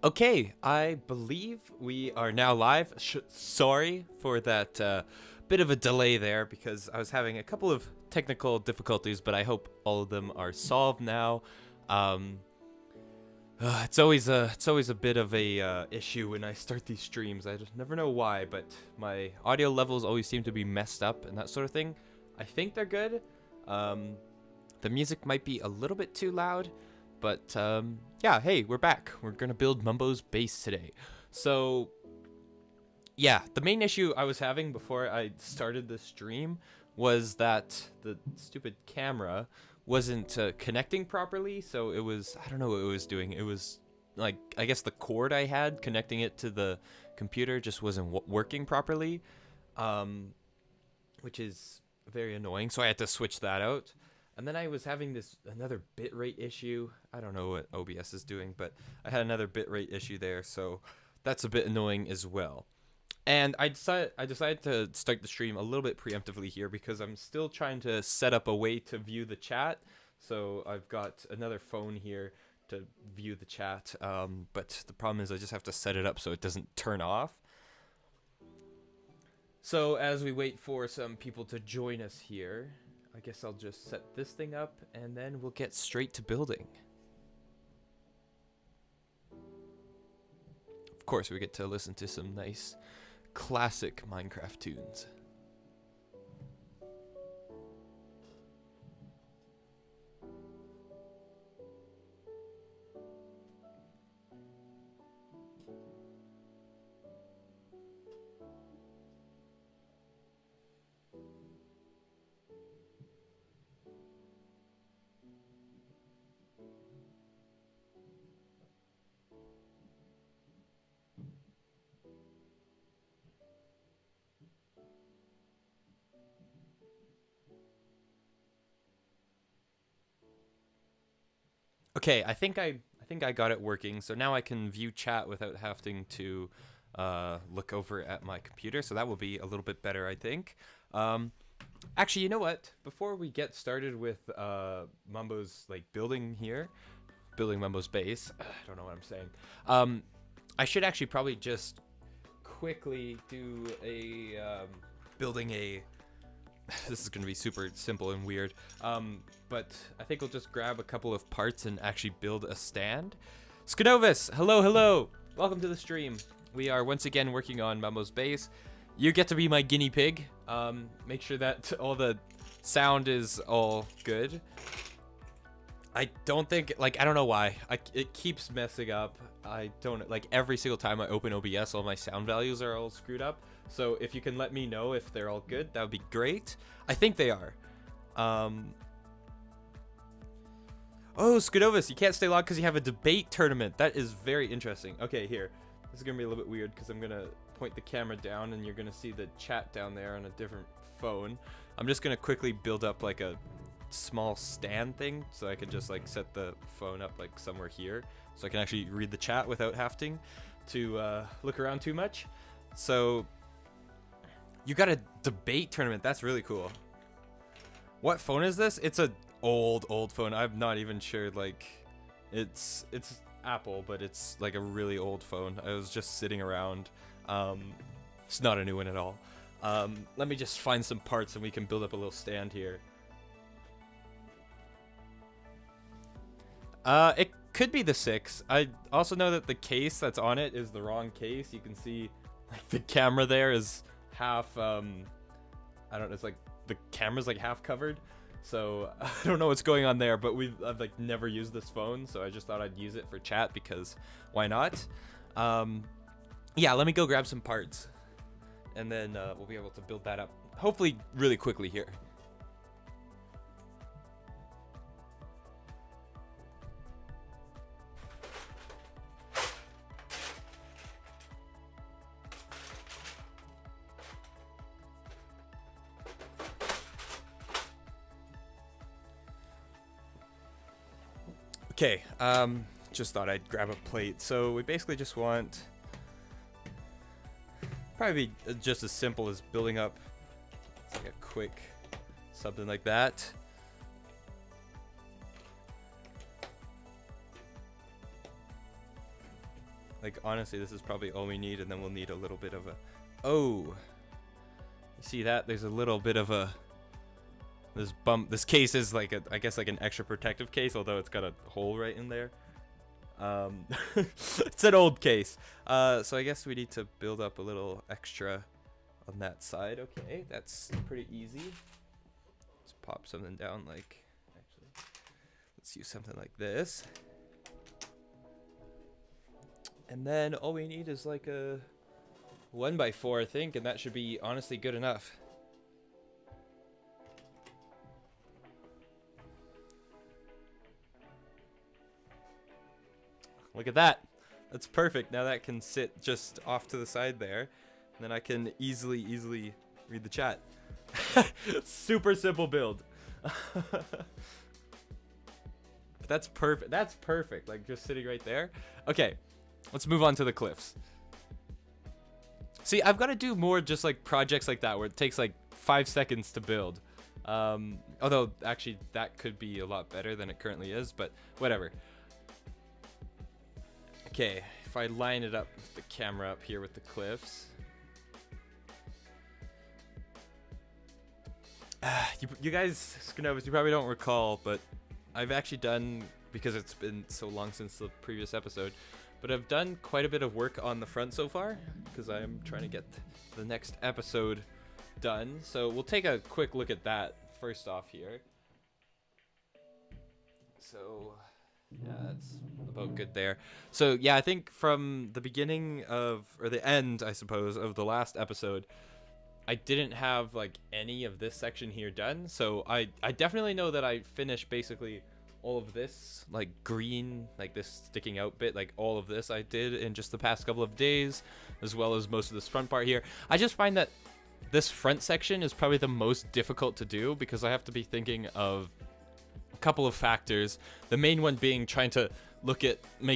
Okay, I believe we are now live. Sorry for that bit of a delay there because I was having a couple of technical difficulties, but I hope all of them are solved now. Um, it's always a bit of a issue when I start these streams. I just never know why, but my audio levels always seem to be messed up and that sort of thing. I think they're good. Um, the music might be a little bit too loud. But yeah, hey, we're back. We're gonna build Mumbo's base today. So yeah, the main issue I was having before I started the stream was that the stupid camera wasn't connecting properly. So it was, I don't know what it was doing. It was like, I guess the cord I had connecting it to the computer just wasn't working properly, which is very annoying. So I had to switch that out. And then I was having another bitrate issue. I don't know what OBS is doing, but I had another bitrate issue there, so that's a bit annoying as well. And I decided to start the stream a little bit preemptively here because I'm still trying to set up a way to view the chat. So I've got another phone here to view the chat, but the problem is I just have to set it up so it doesn't turn off. So as we wait for some people to join us here, I guess I'll just set this thing up and then we'll get straight to building. Of course, we get to listen to some nice classic Minecraft tunes. Okay, I think I got it working. So now I can view chat without having to look over at my computer. So that will be a little bit better, I think. Actually, you know what? Before we get started with Mumbo's building here, building Mumbo's base, I don't know what I'm saying. I should actually probably just quickly do a building a. This is going to be super simple and weird, but I think we'll just grab a couple of parts and actually build a stand. Skadovis, hello, welcome to the stream. We are once again working on Mumbo's base. You get to be my guinea pig. Make sure that all the sound is all good. I don't think, I don't know why. It keeps messing up. I don't, every single time I open OBS, all my sound values are all screwed up. So if you can let me know if they're all good, that would be great. I think they are. Oh, Skadovis, you can't stay long because you have a debate tournament. That is very interesting. Okay, here. This is going to be a little bit weird because I'm going to point the camera down and you're going to see the chat down there on a different phone. I'm just going to quickly build up a small stand thing so I can just set the phone up somewhere here so I can actually read the chat without having to look around too much. So you got a debate tournament. That's really cool. What phone is this? It's a old phone. I'm not even sure. It's Apple, but it's a really old phone. I was just sitting around. It's not a new one at all. Let me just find some parts and we can build up a little stand here. It could be the 6. I also know that the case that's on it is the wrong case. You can see the camera there is half I don't know, it's the camera's half covered, so I don't know what's going on there, but I've never used this phone, so I just thought I'd use it for chat because why not. Yeah, let me go grab some parts and then we'll be able to build that up hopefully really quickly here. Okay, just thought I'd grab a plate. So we basically just want probably just as simple as building up a quick something like that. Like, honestly, this is probably all we need, and then we'll need a little bit of a... Oh! You see that? There's a little bit of a... This bump... This case is like, I guess, like an extra protective case, although it's got a hole right in there. It's an old case. So I guess we need to build up a little extra on that side. Okay, that's pretty easy. Let's pop something down like... Actually, let's use something like this. And then all we need is like a 1x4, I think, and that should be honestly good enough. Look at that. That's perfect. Now that can sit just off to the side there. And then I can easily read the chat. Super simple build. But that's perfect. That's perfect. Like just sitting right there. Okay. Let's move on to the cliffs. See, I've got to do more just like projects like that where it takes like 5 seconds to build. Although actually that could be a lot better than it currently is, but whatever. Okay, if I line it up, the camera up here with the cliffs. You guys, Scanovas, you probably don't recall, but I've actually done, because it's been so long since the previous episode, but I've done quite a bit of work on the front so far, because I'm trying to get the next episode done. So we'll take a quick look at that first off here. So yeah, that's about good there. So yeah, I think from the beginning of, or the end, I suppose, of the last episode, I didn't have like any of this section here done. So I definitely know that I finished basically all of this, like green, like this sticking out bit, like all of this I did in just the past couple of days, as well as most of this front part here. I just find that this front section is probably the most difficult to do because I have to be thinking of a couple of factors. The main one being trying to make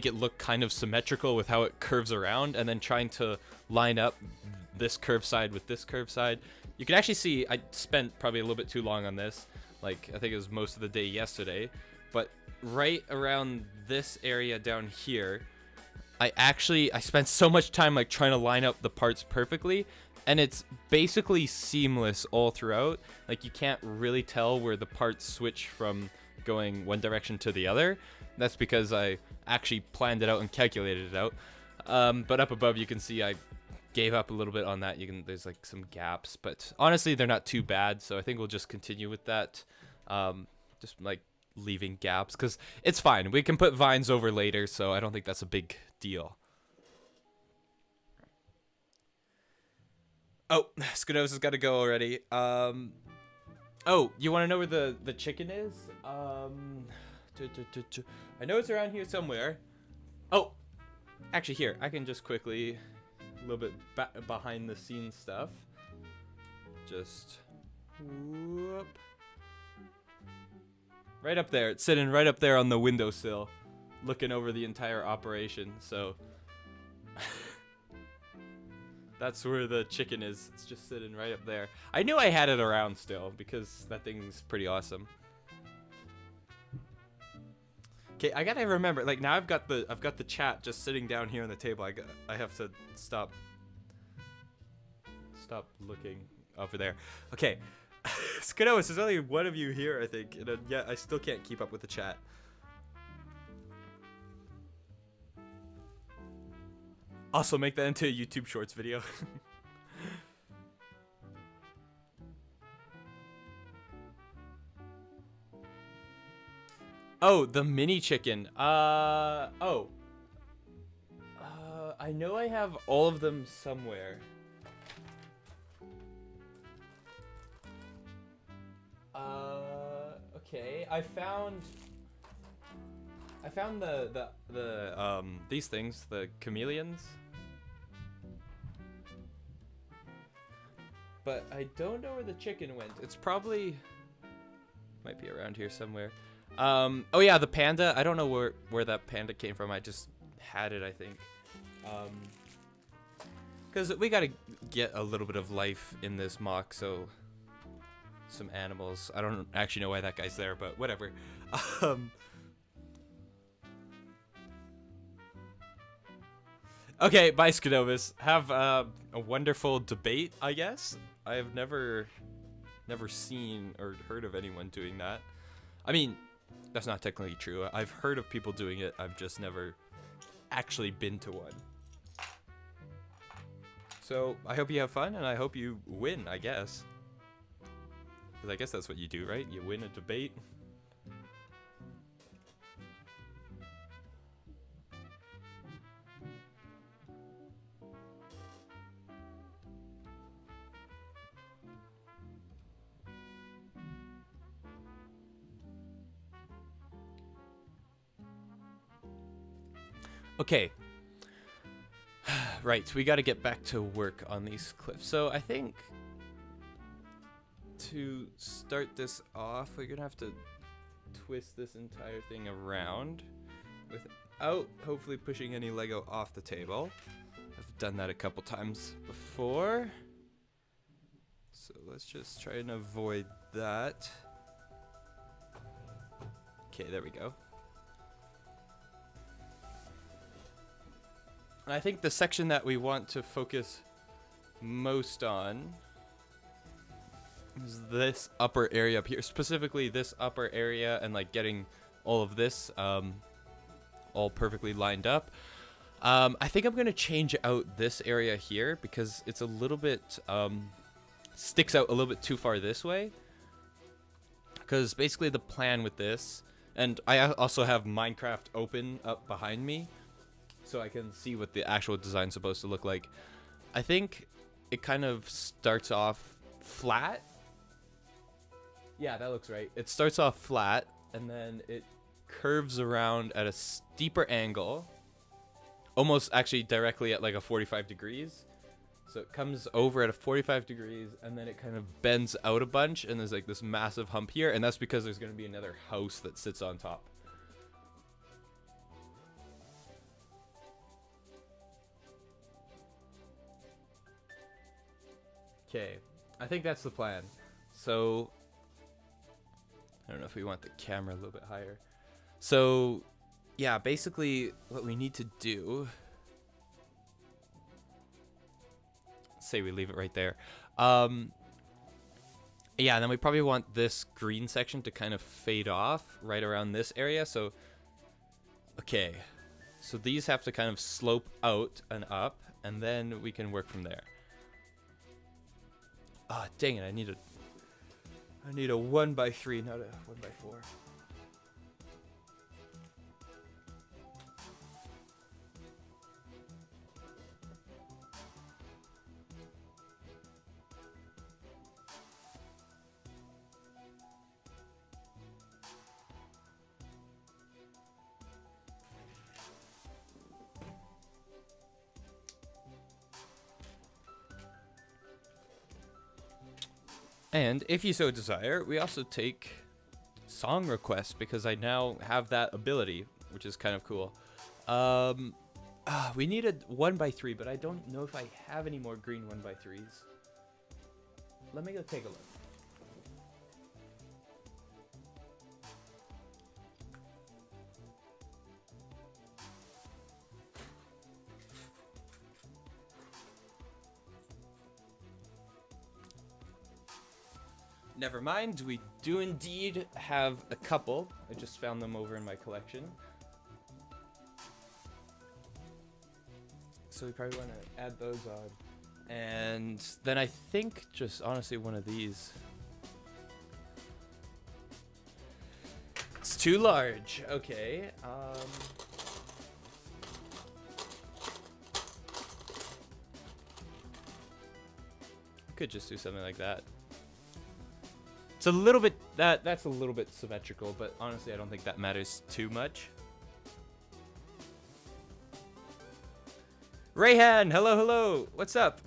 it look kind of symmetrical with how it curves around, and then trying to line up this curved side with this curved side. You can actually see I spent probably a little bit too long on this. Like, I think it was most of the day yesterday. But right around this area down here, I spent so much time like trying to line up the parts perfectly, and it's basically seamless all throughout. Like, you can't really tell where the parts switch from going one direction to the other. That's because I actually planned it out and calculated it out. But up above you can see I gave up a little bit on that. There's like some gaps, but honestly they're not too bad, so I think we'll just continue with that. Just like leaving gaps because it's fine. We can put vines over later, so I don't think that's a big deal. Oh, Skanos has got to go already. Oh, you want to know where the chicken is? I know it's around here somewhere. Oh, actually here, I can just quickly, a little bit behind the scenes stuff. Just whoop. Right up there. It's sitting right up there on the windowsill, looking over the entire operation. So that's where the chicken is. It's just sitting right up there. I knew I had it around still because that thing's pretty awesome. Okay, I gotta remember. Like, now I've got the chat just sitting down here on the table. I have to stop looking over there. Okay. Skanos, there's only one of you here, I think. And yeah, I still can't keep up with the chat. Also, make that into a YouTube Shorts video. Oh, the mini chicken. I know I have all of them somewhere. Okay, I found these things, the chameleons. But I don't know where the chicken went. It's probably might be around here somewhere. Oh yeah, the panda. I don't know where that panda came from. I just had it, I think. Because we gotta get a little bit of life in this mock, so some animals. I don't actually know why that guy's there, but whatever. Okay, bye, Skenovus. Have a wonderful debate, I guess. I have never seen or heard of anyone doing that. I mean, that's not technically true. I've heard of people doing it. I've just never actually been to one. So I hope you have fun, and I hope you win, I guess. Because I guess that's what you do, right? You win a debate. Okay. Right, we got to get back to work on these cliffs. So I think to start this off, we're going to have to twist this entire thing around without hopefully pushing any Lego off the table. I've done that a couple times before. So let's just try and avoid that. Okay, there we go. And I think the section that we want to focus most on is this upper area up here, specifically this upper area, and like getting all of this all perfectly lined up. I think I'm gonna change out this area here because it's a little bit sticks out a little bit too far this way. Because basically the plan with this, and I also have Minecraft open up behind me, so I can see what the actual design's supposed to look like. I think it kind of starts off flat. Yeah, that looks right. It starts off flat, and then it curves around at a steeper angle, almost actually directly at like a 45 degrees. So it comes over at a 45 degrees, and then it kind of bends out a bunch, and there's like this massive hump here, and that's because there's going to be another house that sits on top. Okay, I think that's the plan. So, I don't know if we want the camera a little bit higher. So, yeah, basically what we need to do, say we leave it right there. Yeah, and then we probably want this green section to kind of fade off right around this area. So, okay, so these have to kind of slope out and up, and then we can work from there. Ah, oh, dang it! I need a 1x3, not a 1x4. And if you so desire, we also take song requests because I now have that ability, which is kind of cool. We need a 1x3, but I don't know if I have any more green 1x3s. Let me go take a look. Never mind, we do indeed have a couple. I just found them over in my collection. So we probably want to add those on. And then I think just honestly one of these. It's too large. Okay. Could just do something like that. It's a little bit, that's a little bit symmetrical, but honestly I don't think that matters too much. Rayhan, hello, what's up?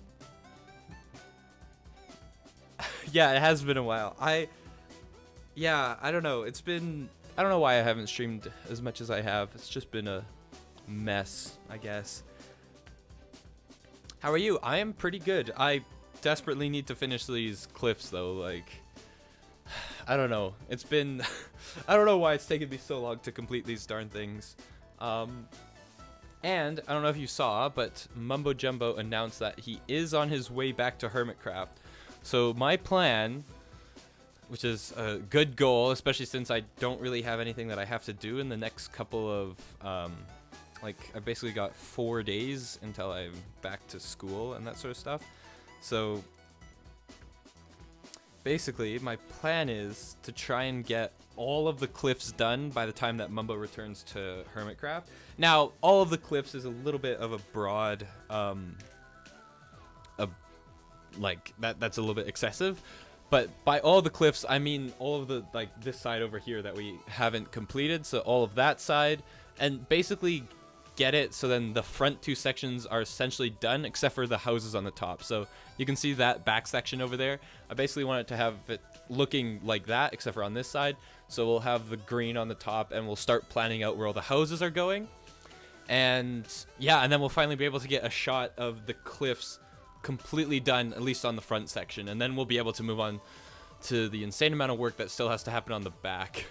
Yeah, it has been a while. I don't know, I don't know why I haven't streamed as much as I have. It's just been a mess, I guess. How are you? I am pretty good. I desperately need to finish these cliffs though, like, I don't know. It's been, I don't know why it's taken me so long to complete these darn things. And I don't know if you saw, but Mumbo Jumbo announced that he is on his way back to Hermitcraft. So my plan, which is a good goal, especially since I don't really have anything that I have to do in the next couple of, like, I basically got 4 days until I'm back to school and that sort of stuff. So basically, my plan is to try and get all of the cliffs done by the time that Mumbo returns to Hermitcraft. Now, all of the cliffs is a little bit of a broad, that's a little bit excessive. But by all the cliffs, I mean all of the, like, this side over here that we haven't completed. So all of that side, and basically get it so then the front 2 sections are essentially done, except for the houses on the top. So you can see that back section over there. I basically want it to have it looking like that, except for on this side. So we'll have the green on the top, and we'll start planning out where all the houses are going. And yeah, and then we'll finally be able to get a shot of the cliffs completely done, at least on the front section. And then we'll be able to move on to the insane amount of work that still has to happen on the back.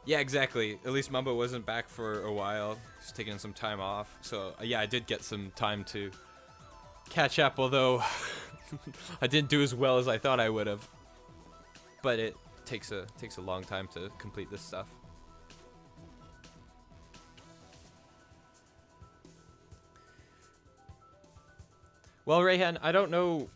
Yeah, exactly. At least Mumbo wasn't back for a while. He's taking some time off. So yeah, I did get some time to catch up, although I didn't do as well as I thought I would have. But it takes a long time to complete this stuff. Well, Rayhan, I don't know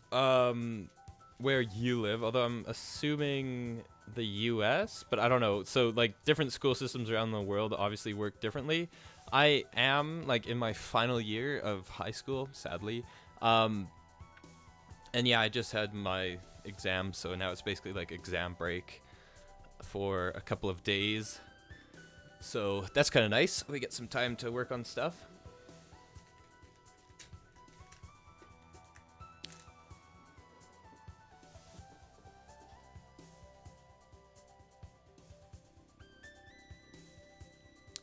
where you live, although I'm assuming the US, but I don't know. So like different school systems around the world obviously work differently. I am like in my final year of high school, sadly. And yeah, I just had my exam, so now it's basically like exam break for a couple of days. So that's kind of nice. We get some time to work on stuff.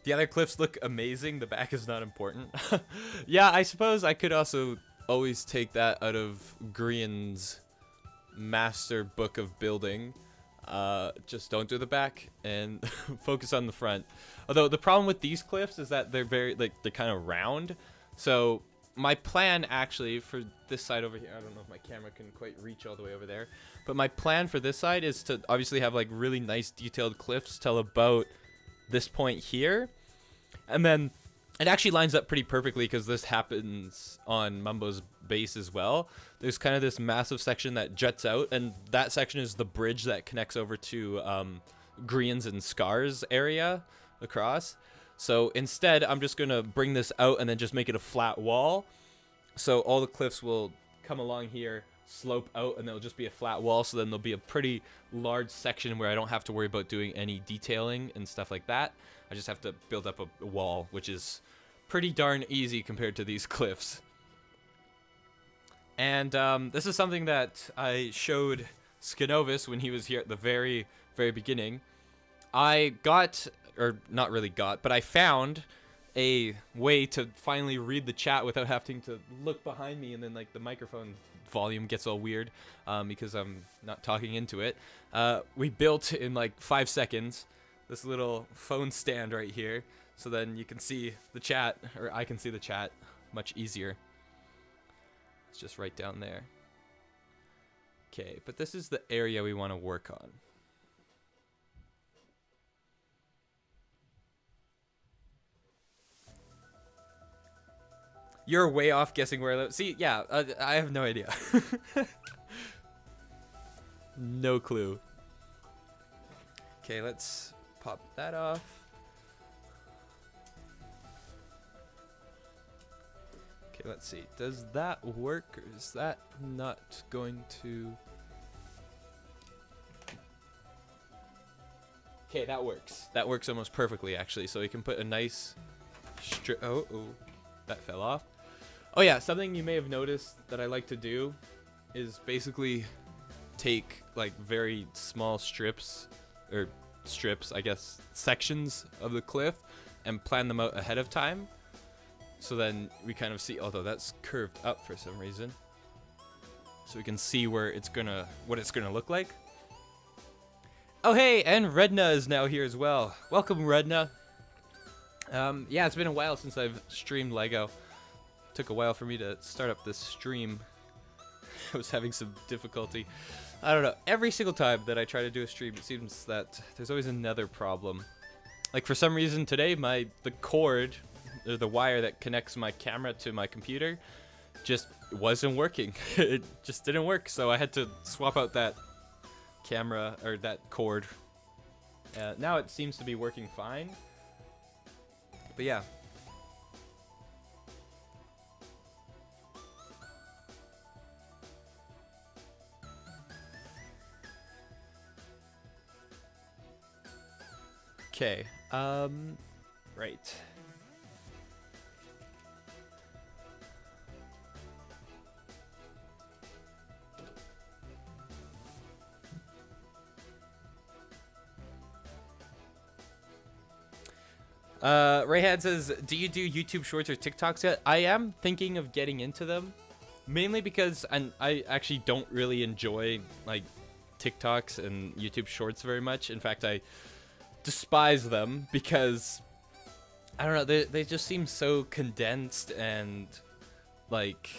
The other cliffs look amazing. The back is not important. Yeah, I suppose I could also always take that out of Grian's master book of building. Just don't do the back and focus on the front. Although the problem with these cliffs is that they're they're kind of round. So my plan actually for this side over here, I don't know if my camera can quite reach all the way over there, but my plan for this side is to obviously have like really nice detailed cliffs till about this point here. And then it actually lines up pretty perfectly because this happens on Mumbo's base as well. There's kind of this massive section that juts out, and that section is the bridge that connects over to Grian's and Scar's area across. So instead, I'm just going to bring this out and then just make it a flat wall. So all the cliffs will come along here, slope out, and there'll just be a flat wall. So then there'll be a pretty large section where I don't have to worry about doing any detailing and stuff like that. I just have to build up a wall, which is pretty darn easy compared to these cliffs. And this is something that I showed Skinovis when he was here at the very, very beginning. I got, or not really got, but I found a way to finally read the chat without having to look behind me, and then like the microphone volume gets all weird because I'm not talking into it. We built in like 5 seconds this little phone stand right here, so then you can see the chat, or I can see the chat much easier. It's just right down there. Okay, but this is the area we want to work on. You're way off guessing where I live. See, yeah, I have no idea. No clue. Okay, let's pop that off. Okay, let's see. Does that work, or is that not going to... Okay, that works. That works almost perfectly, actually. So we can put a nice strip... Oh, that fell off. Oh yeah, something you may have noticed that I like to do is basically take like very small strips, or strips, I guess, sections of the cliff and plan them out ahead of time. So then we kind of see, although that's curved up for some reason. so we can see what it's gonna look like. Oh hey, and Redna is now here as well. Welcome, Redna. Yeah, it's been a while since I've streamed Lego. Took a while for me to start up this stream. I was having some difficulty. I don't know. Every single time that I try to do a stream, it seems that there's always another problem. Like for some reason today, the cord, or the wire that connects my camera to my computer, just wasn't working. It just didn't work, so I had to swap out that camera or that cord. Now it seems to be working fine. But yeah. Okay. Right. Rayhad says, do you do YouTube Shorts or TikToks yet? I am thinking of getting into them, mainly because I actually don't really enjoy like TikToks and YouTube Shorts very much. In fact, I despise them because I don't know, they just seem so condensed and like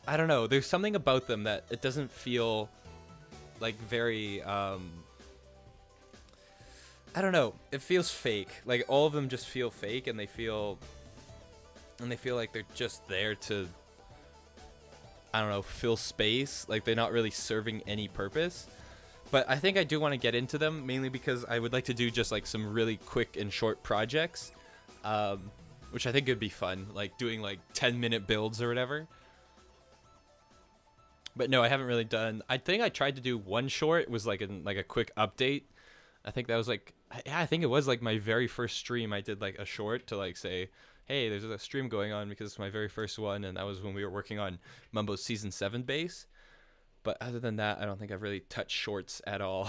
I don't know, there's something about them that it doesn't feel like very I don't know, it feels fake. Like all of them just feel fake, and they feel like they're just there to, I don't know, fill space. Like they're not really serving any purpose. But I think I do want to get into them, mainly because I would like to do just like some really quick and short projects, which I think would be fun, like doing like 10-minute builds or whatever. But no, I haven't really done. I think I tried to do one short. It was like a quick update. I think that was like, yeah, I think it was like my very first stream. I did like a short to like say, hey, there's a stream going on because it's my very first one, and that was when we were working on Mumbo's Season 7 base. But other than that, I don't think I've really touched shorts at all.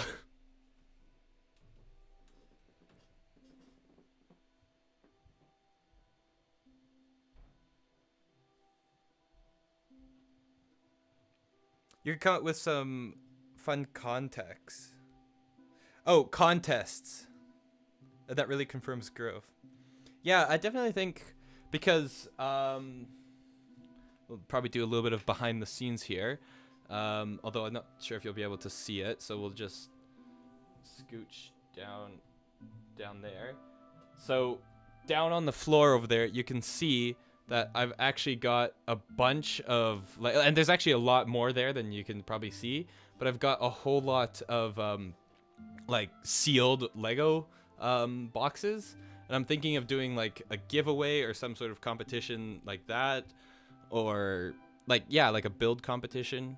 You can come up with some fun context. Oh, contests. That really confirms growth. Yeah, I definitely think because we'll probably do a little bit of behind the scenes here. Although I'm not sure if you'll be able to see it, so we'll just scooch down there. So down on the floor over there, you can see that I've actually got a bunch of like, and there's actually a lot more there than you can probably see, but I've got a whole lot of like sealed Lego boxes, and I'm thinking of doing like a giveaway or some sort of competition like that, or like, yeah, like a build competition,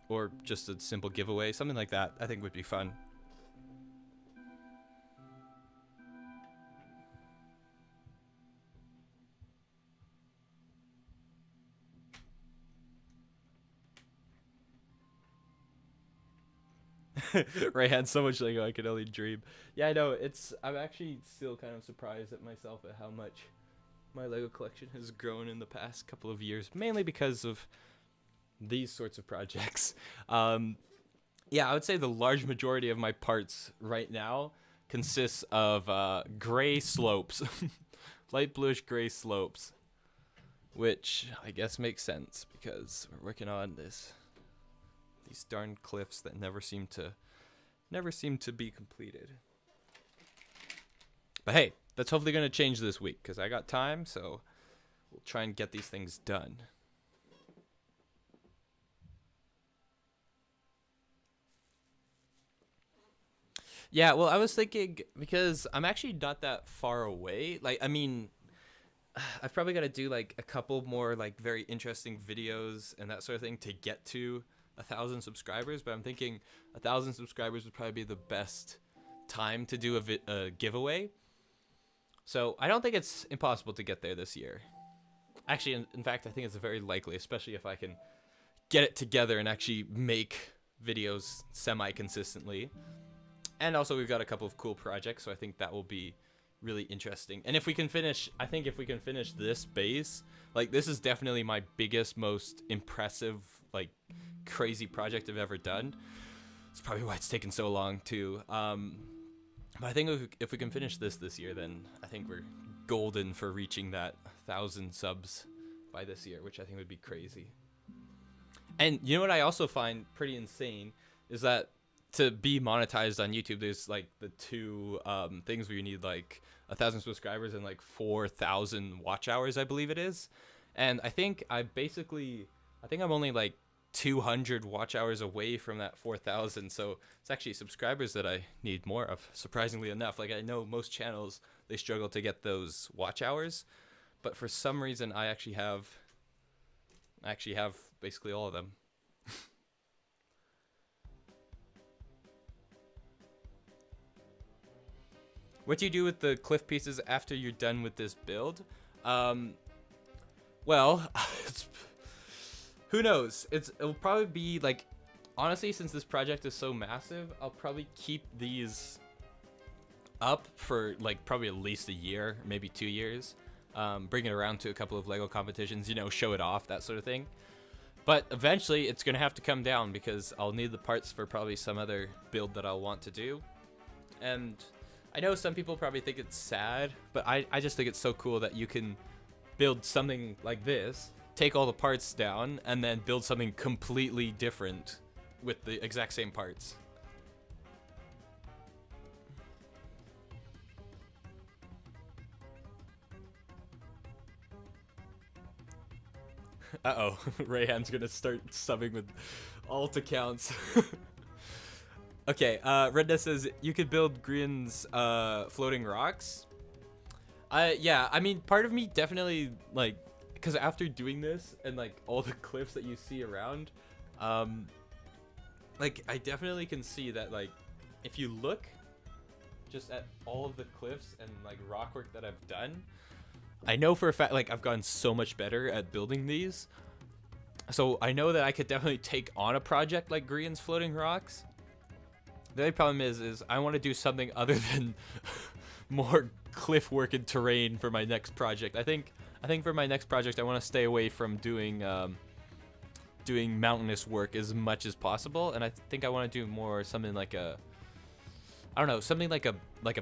or just a simple giveaway, something like that. I think would be fun. Ray had so much Lego, I could only dream. Yeah, I know. I'm actually still kind of surprised at myself at how much my Lego collection has grown in the past couple of years, mainly because of these sorts of projects. Yeah, I would say the large majority of my parts right now consists of gray slopes, light bluish gray slopes, which I guess makes sense because we're working on these darn cliffs that never seem to be completed. But hey, that's hopefully going to change this week because I got time, so we'll try and get these things done. Yeah, well, I was thinking, because I'm actually not that far away. Like, I mean, I've probably got to do like a couple more like very interesting videos and that sort of thing to get to 1,000 subscribers, but I'm thinking 1,000 subscribers would probably be the best time to do a giveaway. So I don't think it's impossible to get there this year. Actually, in fact, I think it's very likely, especially if I can get it together and actually make videos semi-consistently. And also we've got a couple of cool projects, so I think that will be really interesting. And if we can finish, I think if we can finish this base, like this is definitely my biggest, most impressive, like crazy project I've ever done. It's probably why it's taken so long too. But I think if we can finish this year, then I think we're golden for reaching that 1,000 subs by this year, which I think would be crazy. And you know what I also find pretty insane is that to be monetized on YouTube, there's like the two things where you need like 1,000 subscribers and like 4,000 watch hours, I believe it is. And I think I'm only like 200 watch hours away from that 4,000. So it's actually subscribers that I need more of, surprisingly enough. Like I know most channels, they struggle to get those watch hours, but for some reason I actually have basically all of them. What do you do with the cliff pieces after you're done with this build? Well, who knows? It'll probably be like, honestly, since this project is so massive, I'll probably keep these up for like probably at least a year, maybe 2 years. Bring it around to a couple of Lego competitions, you know, show it off, that sort of thing. But eventually it's gonna have to come down because I'll need the parts for probably some other build that I'll want to do. And I know some people probably think it's sad, but I just think it's so cool that you can build something like this, take all the parts down, and then build something completely different with the exact same parts. Uh-oh, Rayhan's gonna start subbing with alt accounts. Okay, Redness says you could build Grian's floating rocks. Yeah, I mean, part of me definitely, like, because after doing this and like all the cliffs that you see around, like I definitely can see that, like, if you look just at all of the cliffs and like rock work that I've done, I know for a fact, like, I've gotten so much better at building these. So I know that I could definitely take on a project like Grian's floating rocks. The only problem is I want to do something other than more cliff work and terrain for my next project. I think for my next project I want to stay away from doing doing mountainous work as much as possible, and I think I want to do more something like something like a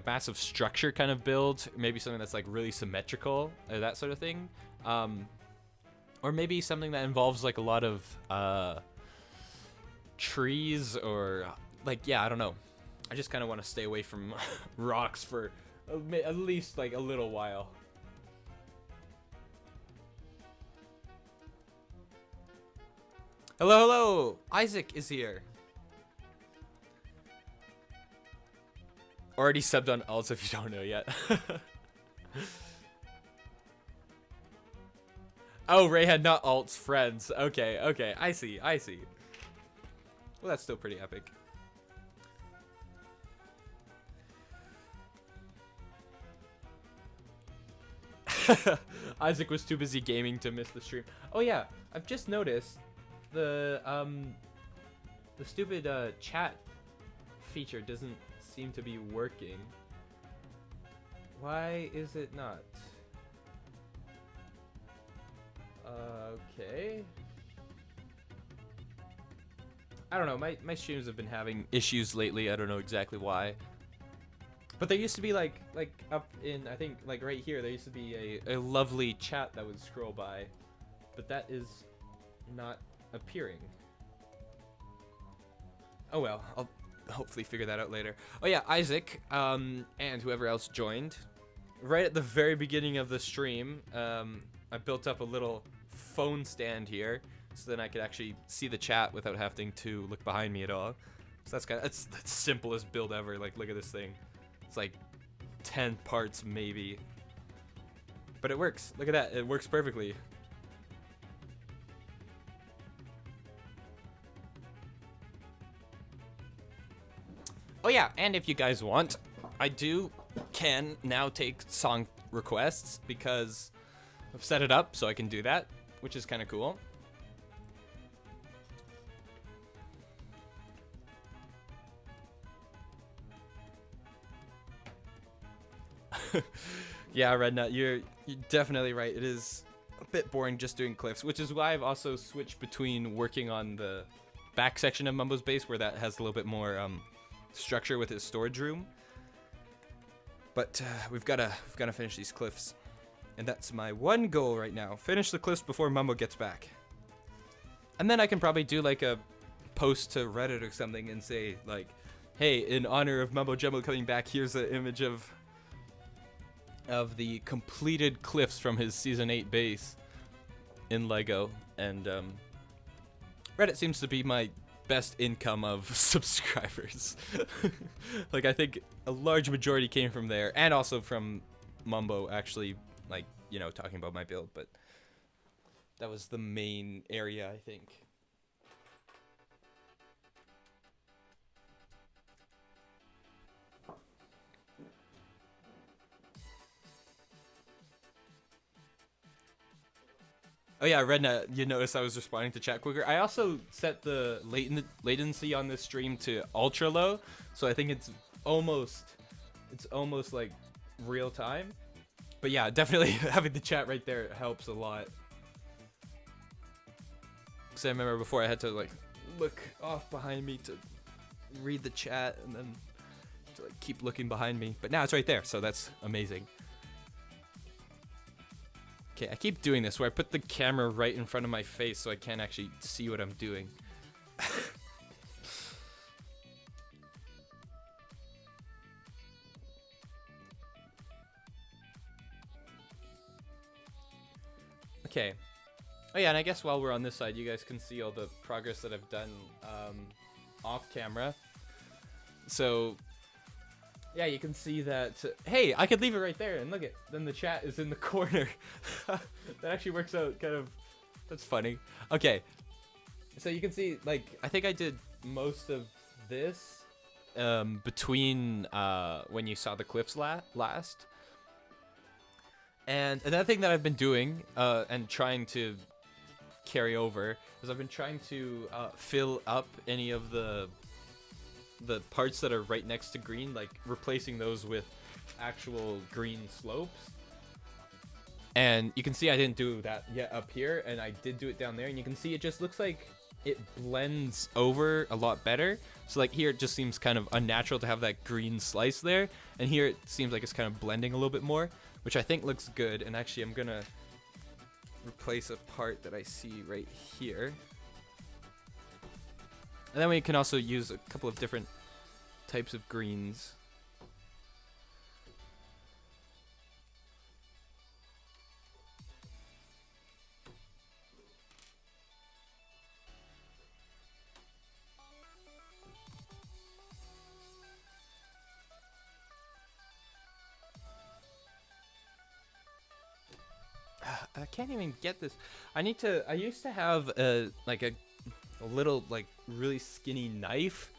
massive structure kind of build, maybe something that's like really symmetrical, or that sort of thing, or maybe something that involves like a lot of trees, or like, yeah, I don't know. I just kind of want to stay away from rocks for at least like a little while. Hello, hello! Isaac is here. Already subbed on alts if you don't know yet. Oh, Rayhan, not alts, friends. Okay, okay, I see. Well, that's still pretty epic. Isaac was too busy gaming to miss the stream. Oh yeah, I've just noticed the stupid chat feature doesn't seem to be working. Why is it not? Okay. I don't know, my streams have been having issues lately. I don't know exactly why. But there used to be like up in, I think like right here, there used to be a lovely chat that would scroll by, but that is not appearing. Oh well, I'll hopefully figure that out later. Oh yeah, Isaac, and whoever else joined, right at the very beginning of the stream, I built up a little phone stand here, so then I could actually see the chat without having to look behind me at all. So that's the simplest build ever. Like, look at this thing. It's like 10 parts maybe. But it works. Look at that. It works perfectly. Oh yeah, and if you guys want, I can now take song requests because I've set it up so I can do that, which is kind of cool. Yeah, Rednut, you're definitely right. It is a bit boring just doing cliffs, which is why I've also switched between working on the back section of Mumbo's base, where that has a little bit more structure with his storage room. But we've gotta finish these cliffs, and that's my one goal right now. Finish the cliffs before Mumbo gets back, and then I can probably do like a post to Reddit or something and say like, hey, in honor of Mumbo Jumbo coming back, here's an image of the completed cliffs from his season 8 base in Lego. And Reddit seems to be my best income of subscribers. Like, I think a large majority came from there, and also from Mumbo actually, like, you know, talking about my build, but that was the main area, I think. Oh yeah, Redna, you noticed I was responding to chat quicker. I also set the latency on this stream to ultra low, so I think it's almost like real time. But yeah, definitely having the chat right there helps a lot. Because I remember before I had to like look off behind me to read the chat and then to like keep looking behind me. But now it's right there, so that's amazing. Okay, I keep doing this where I put the camera right in front of my face so I can't actually see what I'm doing. Okay. Oh yeah, and I guess while we're on this side, you guys can see all the progress that I've done off camera. So yeah, you can see that. Hey, I could leave it right there, and look then the chat is in the corner. That actually works out kind of. That's funny. Okay, so you can see, like, I think I did most of this between when you saw the cliffs last. And another thing that I've been doing and trying to carry over is I've been trying to fill up any of the parts that are right next to green, like replacing those with actual green slopes. And you can see I didn't do that yet up here, and I did do it down there, and you can see it just looks like it blends over a lot better. So like here it just seems kind of unnatural to have that green slice there, and here it seems like it's kind of blending a little bit more, which I think looks good. And actually I'm gonna replace a part that I see right here. And then we can also use a couple of different types of greens. I can't even get this. I used to have a little like really skinny knife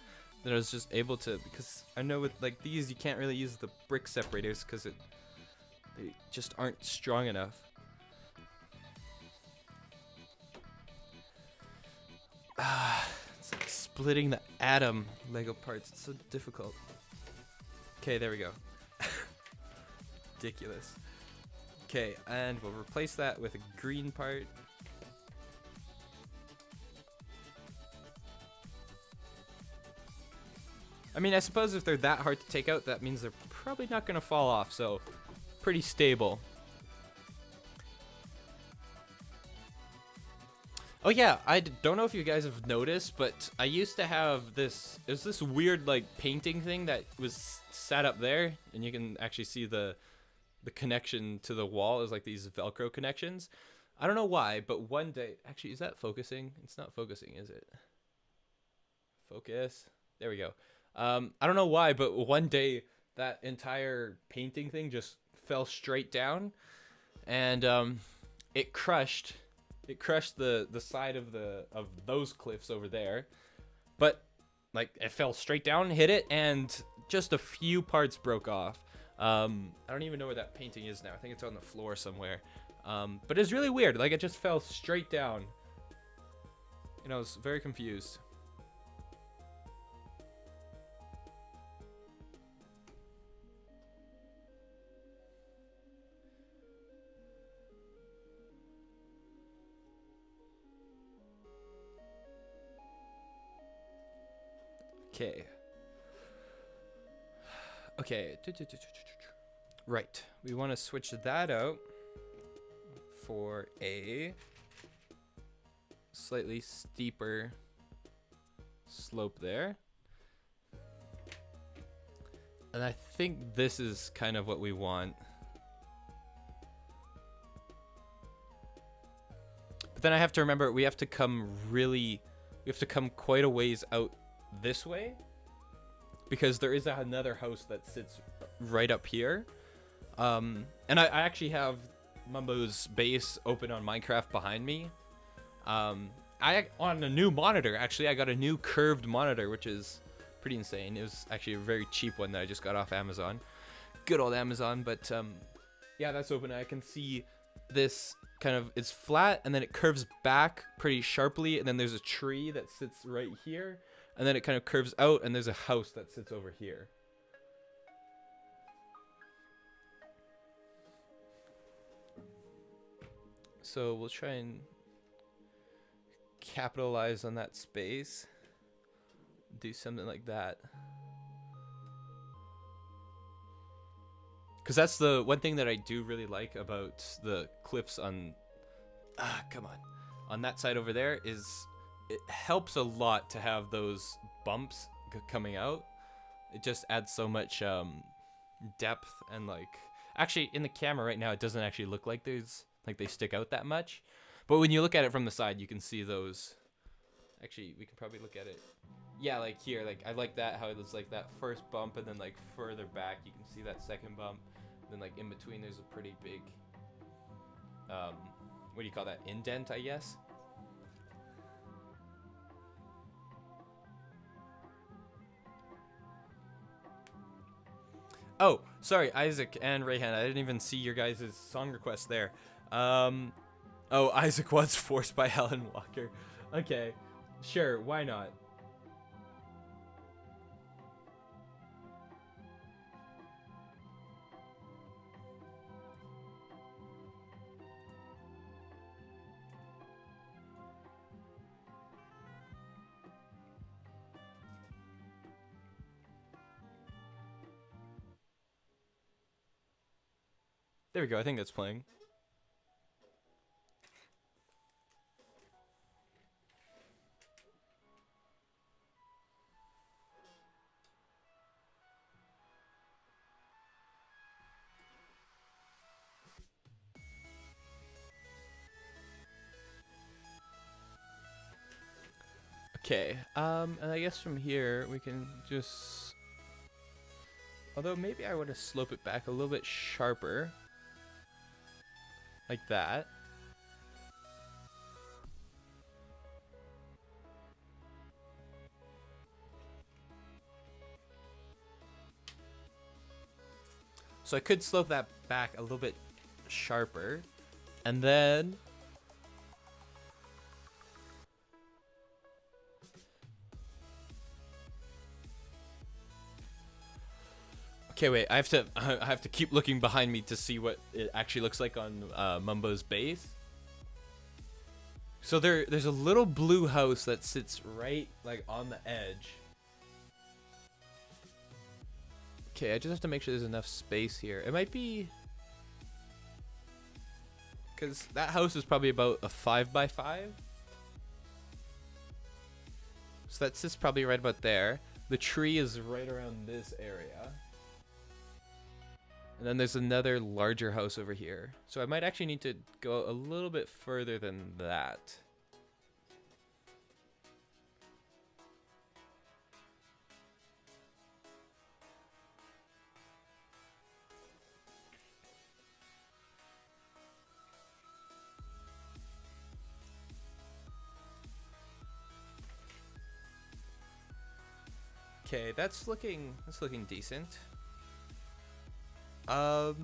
that I was just able to, because I know with like these you can't really use the brick separators because they just aren't strong enough. It's like splitting the atom Lego parts. It's so difficult. Okay, there we go. Ridiculous. Okay, and we'll replace that with a green part. I mean, I suppose if they're that hard to take out, that means they're probably not going to fall off, so pretty stable. Oh yeah, I don't know if you guys have noticed, but I used to have this, it was this weird like painting thing that was sat up there, and you can actually see the connection to the wall is like these Velcro connections. I don't know why, but one day, actually, is that focusing? It's not focusing, is it? Focus. There we go. I don't know why, but one day that entire painting thing just fell straight down, and it crushed the side of those cliffs over there. But like it fell straight down, hit it, and just a few parts broke off. I don't even know where that painting is now. I think it's on the floor somewhere. But it's really weird. Like it just fell straight down. And I was very confused. Okay. Okay. Right. We want to switch that out for a slightly steeper slope there. And I think this is kind of what we want. But then I have to remember we have to come quite a ways out this way, because there is another house that sits right up here. And I actually have Mumbo's base open on Minecraft behind me. On a new monitor, actually, I got a new curved monitor, which is pretty insane. It was actually a very cheap one that I just got off Amazon. Good old Amazon. But yeah, that's open. I can see this kind of, it's flat and then it curves back pretty sharply, and then there's a tree that sits right here, and then it kind of curves out and there's a house that sits over here. So we'll try and capitalize on that space, do something like that. Because that's the one thing that I do really like about the cliffs on, on that side over there, is it helps a lot to have those bumps coming out. It just adds so much depth, and like, actually in the camera right now it doesn't actually look like there's, like, they stick out that much, but when you look at it from the side you can see those. Actually, we can probably look at it. Yeah, like here, like I like that, how it was like that first bump, and then like further back you can see that second bump, and then like in between there's a pretty big what do you call that, indent, I guess. Oh, sorry, Isaac and Rayhan, I didn't even see your guys' song request there. Oh, Isaac was forced by Alan Walker. Okay, sure, why not? There we go, I think that's playing. Okay, and I guess from here we can just, although maybe I want to slope it back a little bit sharper, like that. So I could slope that back a little bit sharper, and then okay, wait, I have to keep looking behind me to see what it actually looks like on Mumbo's base. So there's a little blue house that sits right like on the edge. Okay, I just have to make sure there's enough space here. It might be, because that house is probably about a 5x5. So that sits probably right about there. The tree is right around this area. And then there's another larger house over here. So I might actually need to go a little bit further than that. Okay, that's looking decent. So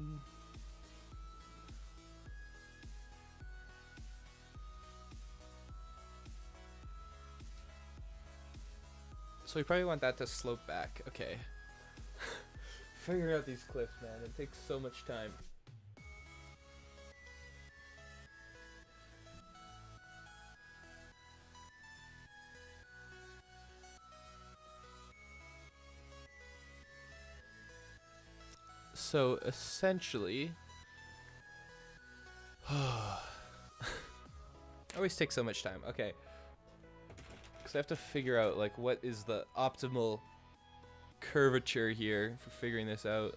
we probably want that to slope back. Okay. Figuring out these cliffs, man, it takes so much time. So essentially, always takes so much time. Okay, because I have to figure out like what is the optimal curvature here for figuring this out.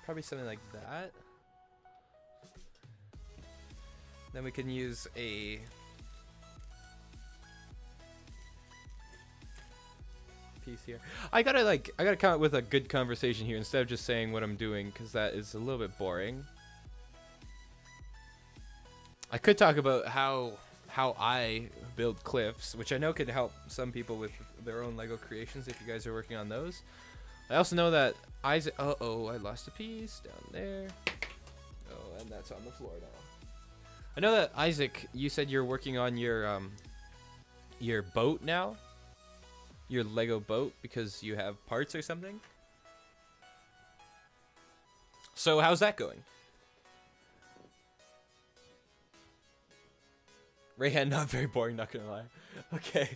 Probably something like that. Then we can use a piece here. I gotta come up with a good conversation here instead of just saying what I'm doing, because that is a little bit boring. I could talk about how I build cliffs, which I know could help some people with their own Lego creations if you guys are working on those. I also know that Isaac. Uh-oh, I lost a piece down there. Oh, and that's on the floor now. I know that Isaac, you said you're working on your boat now. Your Lego boat, because you have parts or something. So how's that going? Rayhan, not very boring, not gonna lie. Okay.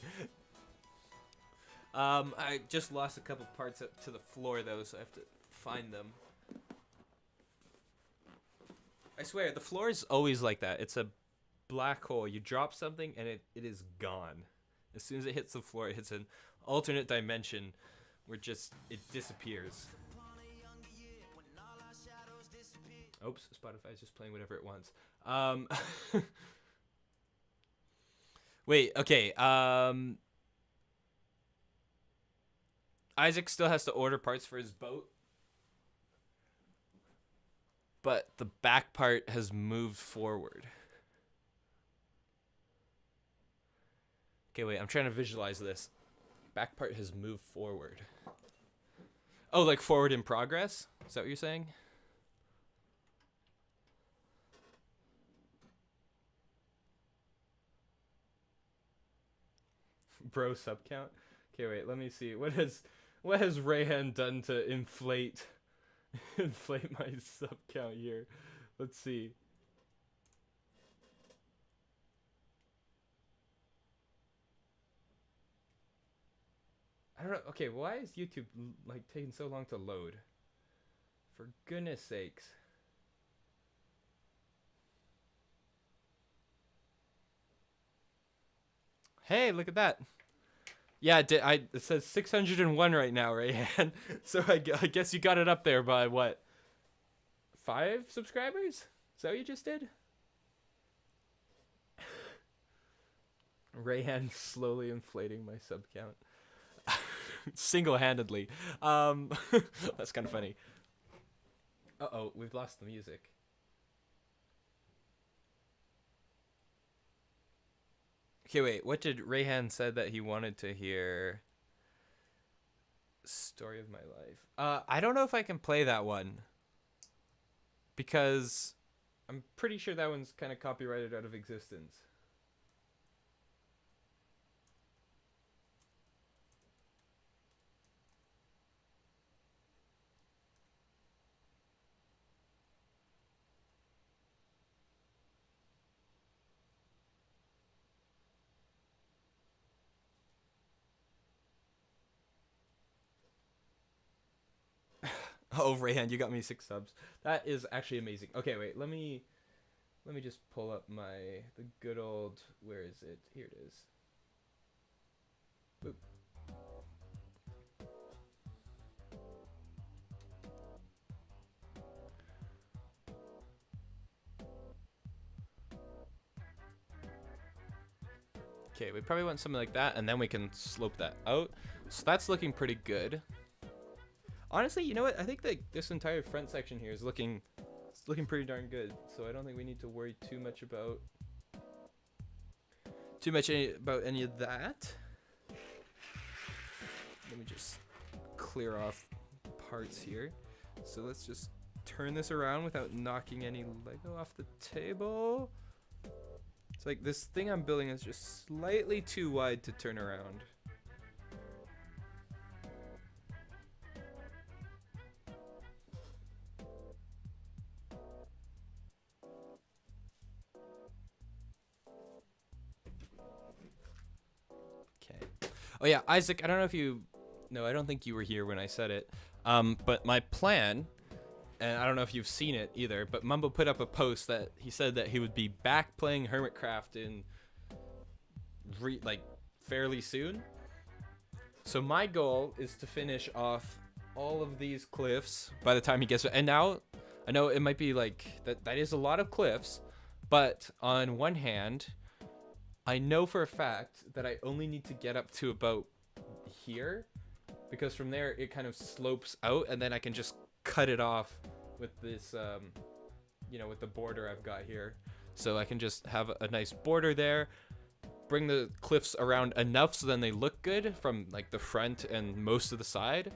I just lost a couple parts up to the floor though, so I have to find them. I swear, the floor is always like that. It's a black hole. You drop something and it is gone. As soon as it hits the floor, it hits an alternate dimension where it disappears. Oops, Spotify's just playing whatever it wants. Wait, okay. Isaac still has to order parts for his boat, but the back part has moved forward. Okay, wait, I'm trying to visualize this. Back part has moved forward. Oh, like forward in progress? Is that what you're saying? Bro sub count? Okay, wait, let me see. What has Rayhan done to inflate my sub count here? Let's see. I don't know. Okay, why is YouTube like taking so long to load? For goodness sakes. Hey, look at that. Yeah, it says 601 right now, Rayhan. So I guess you got it up there by what? 5 subscribers? Is that what you just did? Rayhan slowly inflating my sub count. Single-handedly. That's kind of funny. Uh-oh, we've lost the music. Okay, wait. What did Rayhan said that he wanted to hear? Story of my life. I don't know if I can play that one, because I'm pretty sure that one's kind of copyrighted out of existence. Oh, Rayhan, you got me 6 subs. That is actually amazing. Okay, wait, let me just pull up the good old, where is it? Here it is. Boop. Okay, we probably want something like that, and then we can slope that out. So that's looking pretty good. Honestly, you know what? I think that this entire front section here is looking pretty darn good. So I don't think we need to worry too much about any of that. Let me just clear off parts here. So let's just turn this around without knocking any Lego off the table. It's like this thing I'm building is just slightly too wide to turn around. Oh Oh yeah, Isaac, I don't know if you... No, I don't think you were here when I said it. But my plan, and I don't know if you've seen it either, but Mumbo put up a post that he said that he would be back playing Hermitcraft in like fairly soon. So my goal is to finish off all of these cliffs by the time he gets... And now, I know it might be like... That is a lot of cliffs, but on one hand, I know for a fact that I only need to get up to about here, because from there it kind of slopes out, and then I can just cut it off with this, you know, with the border I've got here. So I can just have a nice border there, bring the cliffs around enough so then they look good from like the front and most of the side,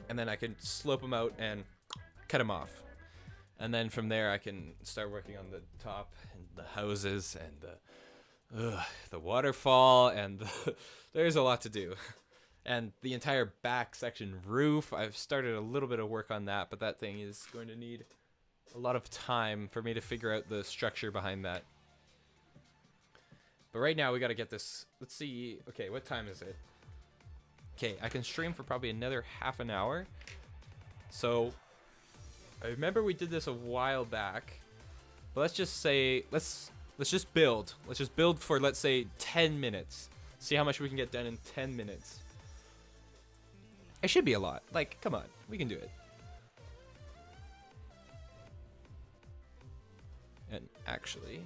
and then I can slope them out and cut them off. And then from there I can start working on the top and the houses and the waterfall, and there's a lot to do. And the entire back section roof, I've started a little bit of work on that, but that thing is going to need a lot of time for me to figure out the structure behind that. But right now we got to get this. Let's see. Okay, what time is it? Okay, I can stream for probably another half an hour. So I remember we did this a while back. But let's just say let's just build. Let's just build for, let's say, 10 minutes. See how much we can get done in 10 minutes. It should be a lot. Like, come on, we can do it. And actually,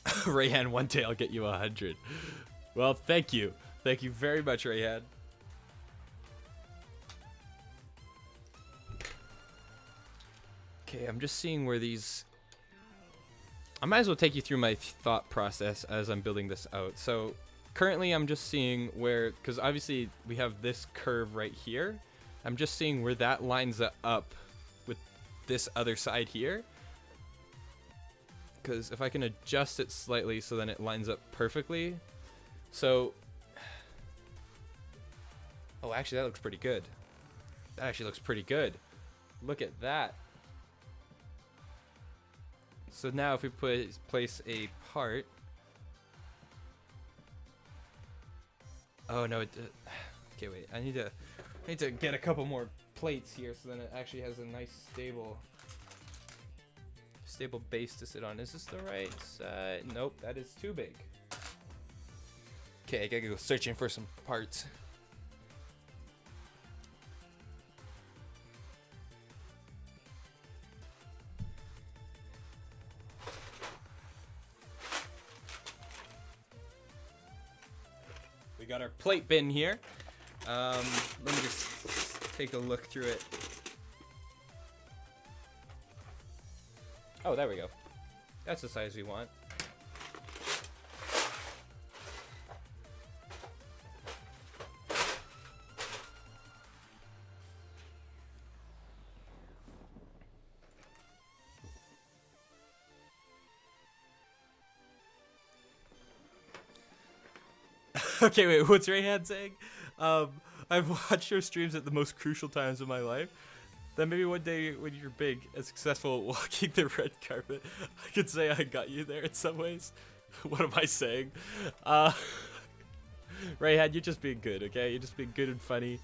Rayhan, one day I'll get you 100. Well, thank you. Thank you very much, Rayhan. Okay, I'm just seeing where these... I might as well take you through my thought process as I'm building this out. So currently I'm just seeing where, because obviously we have this curve right here. I'm just seeing where that lines up with this other side here. Because if I can adjust it slightly so then it lines up perfectly. So, oh, actually that looks pretty good. That actually looks pretty good. Look at that. So now if we place a part. Oh no, okay, wait. I need to get a couple more plates here so then it actually has a nice stable base to sit on. Is this the right side? Nope, that is too big. Okay, I gotta go searching for some parts. We got our plate bin here. Let me just take a look through it. Oh, there we go. That's the size we want. Okay, wait, what's Rayhan saying? I've watched your streams at the most crucial times of my life. Then maybe one day when you're big and successful walking the red carpet, I could say I got you there in some ways. What am I saying? Rayhan, you're just being good, okay? You're just being good and funny.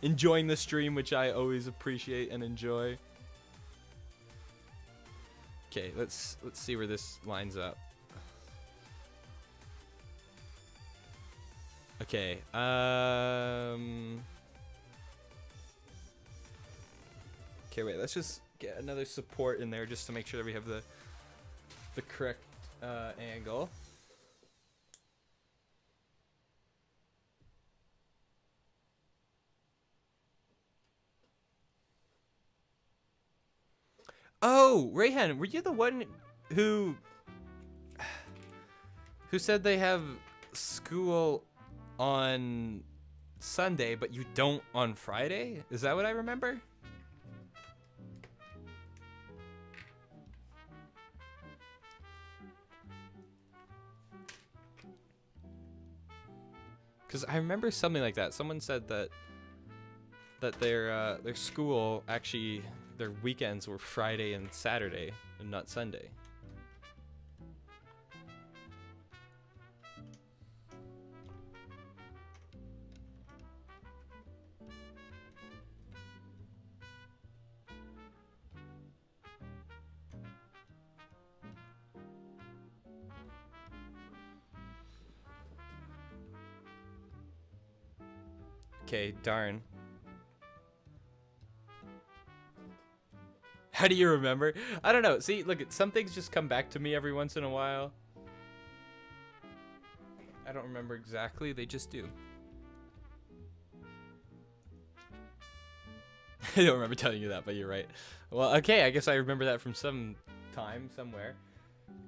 Enjoying the stream, which I always appreciate and enjoy. Okay, let's see where this lines up. Okay, okay, wait, let's just get another support in there just to make sure that we have the correct angle. Oh, Rayhan, were you the one who said they have school on Sunday, but you don't on Friday? Is that what I remember? Because I remember something like that. Someone said that their school actually, their weekends were Friday and Saturday and not Sunday. Okay, darn. How do you remember? I don't know. See, look, some things just come back to me every once in a while. I don't remember exactly. They just do. I don't remember telling you that, but you're right. Well, okay, I guess I remember that from some time, somewhere.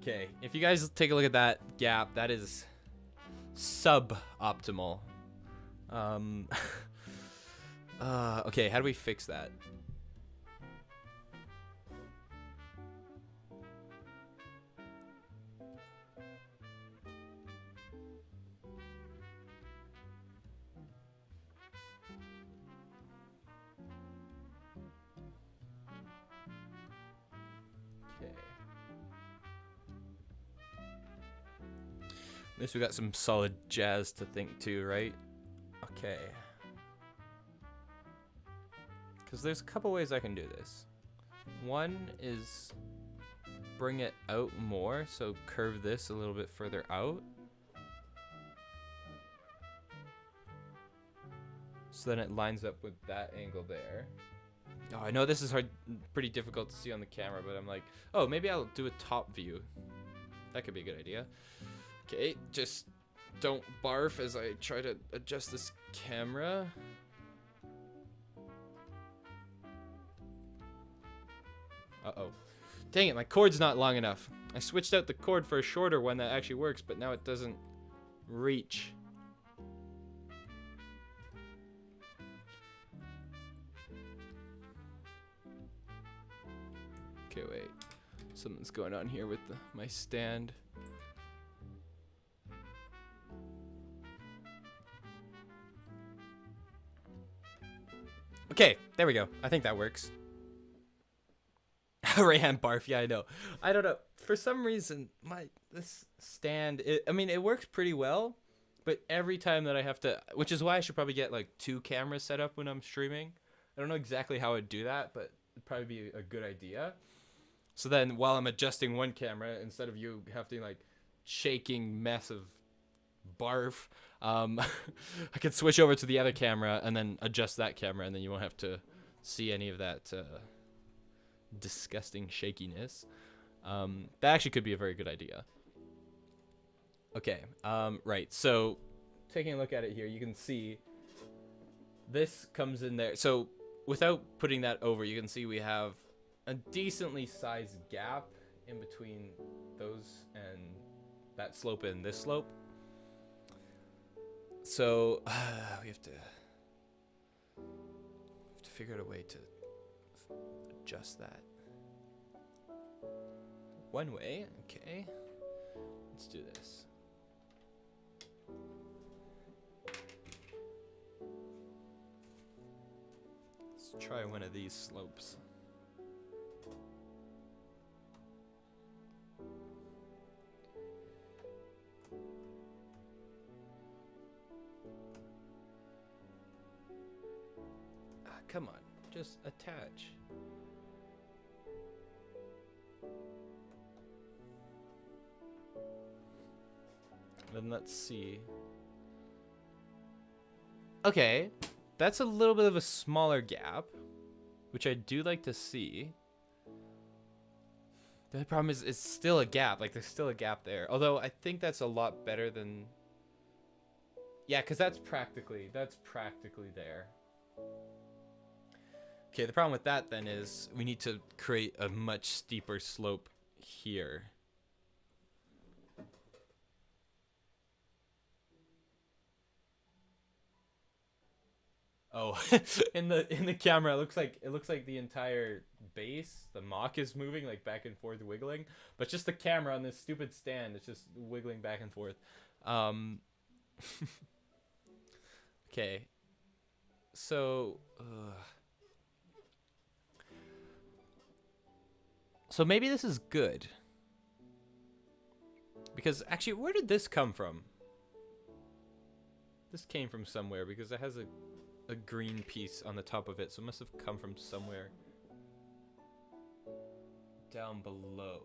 Okay, if you guys take a look at that gap, that is suboptimal. Okay, how do we fix that? Okay. At least we got some solid jazz to think to, right? Okay. Because there's a couple ways I can do this. One is bring it out more, so curve this a little bit further out. So then it lines up with that angle there. Oh, I know this is pretty difficult to see on the camera, but I'm like, oh, maybe I'll do a top view. That could be a good idea. Okay, just don't barf as I try to adjust this camera. Uh-oh. Dang it, my cord's not long enough. I switched out the cord for a shorter one that actually works, but now it doesn't reach. Okay, wait. Something's going on here with my stand. Okay, there we go. I think that works. Right-hand barf, yeah, I know. I don't know. For some reason, this stand, I mean, it works pretty well, but every time that I have to, which is why I should probably get like 2 cameras set up when I'm streaming. I don't know exactly how I'd do that, but it'd probably be a good idea. So then while I'm adjusting one camera, instead of you having like shaking mess of barf, I could switch over to the other camera and then adjust that camera, and then you won't have to see any of that disgusting shakiness. That actually could be a very good idea. Okay, right, so taking a look at it here, you can see this comes in there. So without putting that over, you can see we have a decently sized gap in between those and that slope and this slope. So we have to figure out a way to adjust that. One way, okay. Let's do this. Let's try one of these slopes. Come on, just attach. Then let's see. Okay, that's a little bit of a smaller gap, which I do like to see. The problem is it's still a gap, like there's still a gap there. Although I think that's a lot better than... Yeah, because that's practically there. Okay, the problem with that then is we need to create a much steeper slope here. Oh, in the camera, it looks like the entire base, the mock is moving like back and forth, wiggling, but just the camera on this stupid stand, it's just wiggling back and forth. Okay, so. So maybe this is good. Because actually, where did this come from? This came from somewhere because it has a green piece on the top of it. So it must have come from somewhere down below.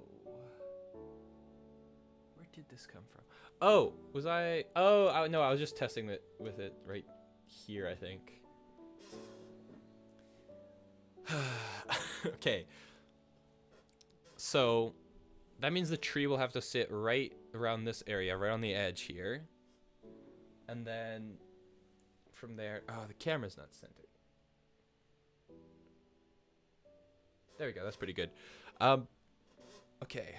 Where did this come from? Oh, was I? Oh, no, I was just testing it with it right here, I think. Okay. So that means the tree will have to sit right around this area, right on the edge here. And then from there, oh, the camera's not centered. There we go. That's pretty good. Okay.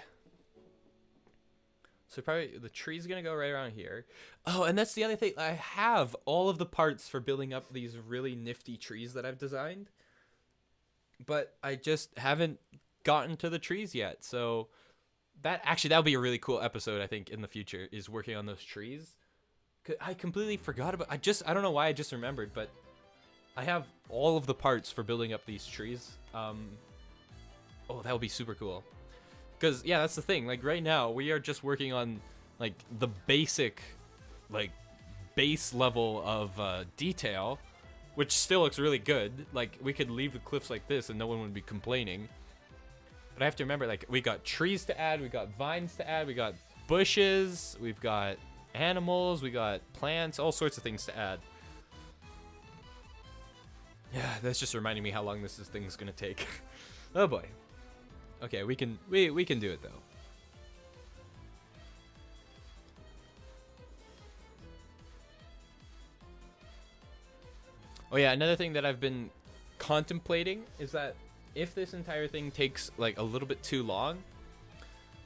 So probably the tree's gonna go right around here. Oh, and that's the other thing. I have all of the parts for building up these really nifty trees that I've designed, but I just haven't gotten to the trees yet. So that'll be a really cool episode, I think, in the future, is working on those trees. I completely forgot about. I don't know why I just remembered, but I have all of the parts for building up these trees. Oh, that would be super cool. Because, yeah, that's the thing. Like, right now, we are just working on, like, the basic, like, base level of detail, which still looks really good. Like, we could leave the cliffs like this and no one would be complaining. But I have to remember, like, we got trees to add, we got vines to add, we got bushes, we've got animals, we got plants, all sorts of things to add. Yeah, that's just reminding me how long this thing's gonna take. Oh boy. Okay, we can do it though. Oh yeah, another thing that I've been contemplating is that if this entire thing takes like a little bit too long,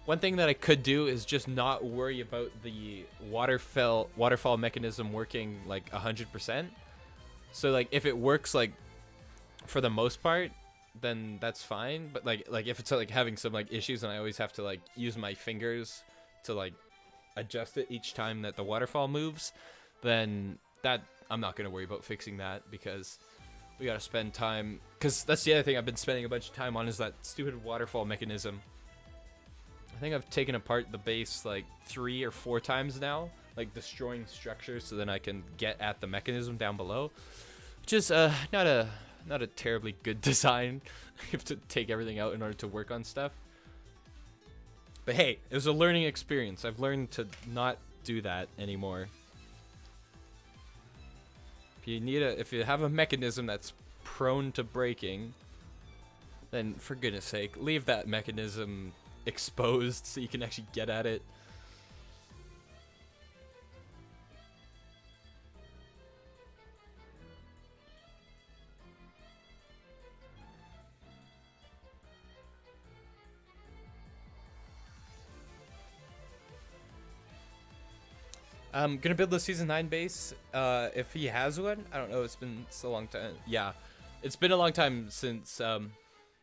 one thing that I could do is just not worry about the waterfall mechanism working like 100%. So like if it works like for the most part, then that's fine. But like if it's like having some like issues and I always have to like use my fingers to like adjust it each time that the waterfall moves, then that I'm not gonna worry about fixing that, because we gotta spend time, because that's the other thing I've been spending a bunch of time on, is that stupid waterfall mechanism. I think I've taken apart the base like 3 or 4 times now, like destroying structures so then I can get at the mechanism down below, which is not a terribly good design. You have to take everything out in order to work on stuff. But hey, it was a learning experience. I've learned to not do that anymore. If you have a mechanism that's prone to breaking, then for goodness sake, leave that mechanism exposed so you can actually get at it. I'm gonna build the season 9 base, if he has one. I don't know, it's been so long time. Yeah, it's been a long time since, oh,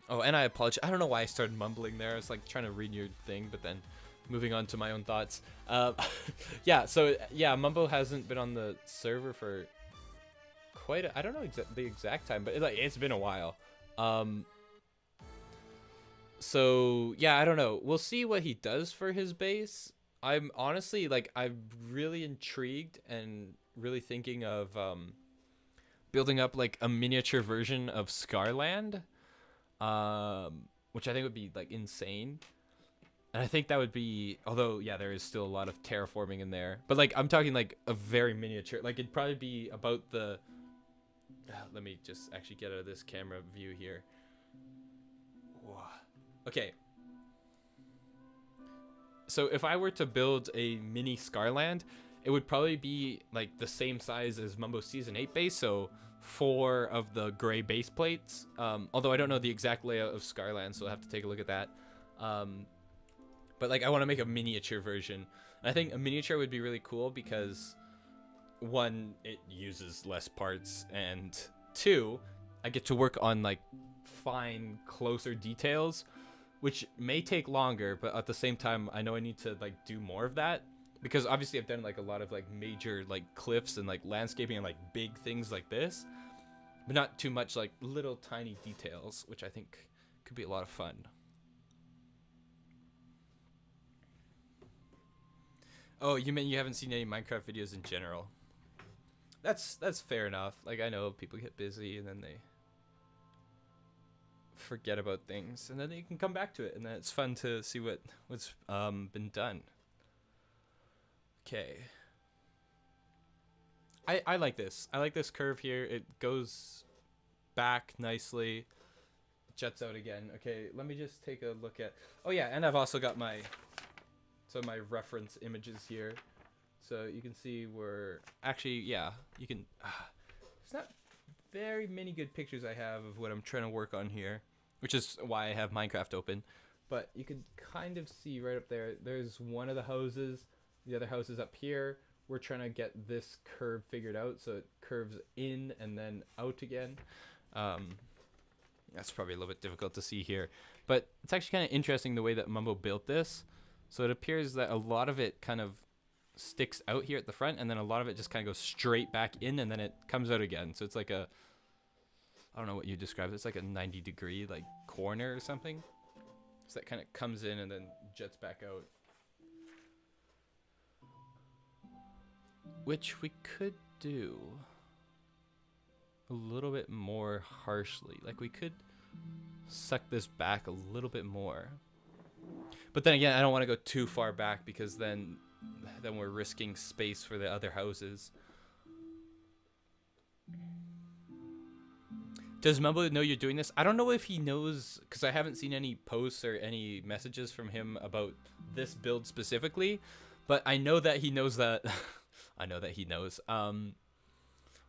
and I apologize. I don't know why I started mumbling there. I was like trying to read your thing, but then moving on to my own thoughts. Yeah, so yeah, Mumbo hasn't been on the server for quite I don't know the exact time, but it's been a while. So yeah, I don't know. We'll see what he does for his base. I'm honestly, like, I'm really intrigued and really thinking of building up like a miniature version of Scarland, which I think would be like insane. And I think that would be, although yeah, there is still a lot of terraforming in there, but like I'm talking like a very miniature, like it'd probably be about the let me just actually get out of this camera view here. Okay, so if I were to build a mini Scarland, it would probably be like the same size as Mumbo Season 8 base, so 4 of the gray base plates. Although I don't know the exact layout of Scarland, so I'll have to take a look at that. But like I want to make a miniature version. And I think a miniature would be really cool because 1, it uses less parts, and 2, I get to work on like fine, closer details, which may take longer, but at the same time, I know I need to like do more of that, because obviously I've done like a lot of like major like cliffs and like landscaping and like big things like this, but not too much like little tiny details, which I think could be a lot of fun. Oh, you mean you haven't seen any Minecraft videos in general? That's fair enough. Like, I know people get busy and then they forget about things, and then you can come back to it, and then it's fun to see what's been done. Okay. I like this. I like this curve here. It goes back nicely, jets out again. Okay, let me just take a look at. Oh yeah, and I've also got my reference images here, so you can see where actually yeah you can. It's not very many good pictures I have of what I'm trying to work on here, which is why I have Minecraft open. But you can kind of see right up there. There's one of the houses. The other house is up here. We're trying to get this curve figured out so it curves in and then out again. That's probably a little bit difficult to see here, but it's actually kind of interesting the way that Mumbo built this. So it appears that a lot of it kind of sticks out here at the front, and then a lot of it just kind of goes straight back in, and then it comes out again. So it's like a, I don't know what you described. It's like a 90-degree like corner or something. So that kind of comes in and then jets back out. Which we could do a little bit more harshly. Like we could suck this back a little bit more. But then again, I don't want to go too far back because then we're risking space for the other houses. Does Mumbo know you're doing this? I don't know if he knows, because I haven't seen any posts or any messages from him about this build specifically, but I know that he knows that. I know that he knows. Well,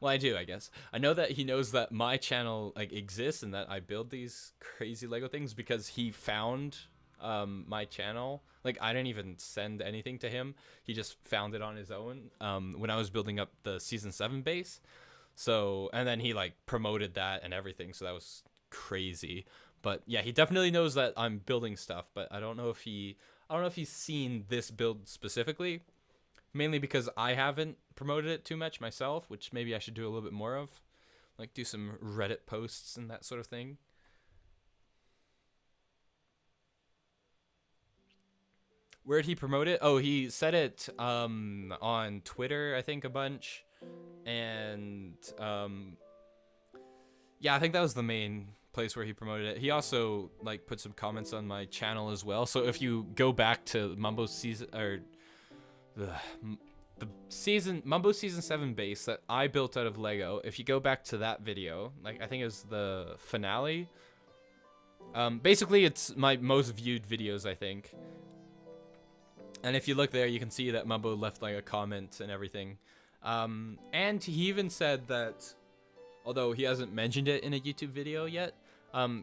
I do, I guess. I know that he knows that my channel like exists and that I build these crazy Lego things because he found my channel. Like I didn't even send anything to him. He just found it on his own when I was building up the season 7 base. So, and then he like promoted that and everything. So that was crazy. But yeah, he definitely knows that I'm building stuff, but I don't know if he's seen this build specifically, mainly because I haven't promoted it too much myself, which maybe I should do a little bit more of, like do some Reddit posts and that sort of thing. Where did he promote it? Oh, he said it on Twitter, I think, a bunch. And yeah, I think that was the main place where he promoted it. He also like put some comments on my channel as well. So if you go back to Mumbo's season or the Mumbo season 7 base that I built out of Lego, if you go back to that video, like I think it was the finale. Basically, it's my most viewed videos, I think. And if you look there, you can see that Mumbo left like a comment and everything. And he even said that, although he hasn't mentioned it in a YouTube video yet,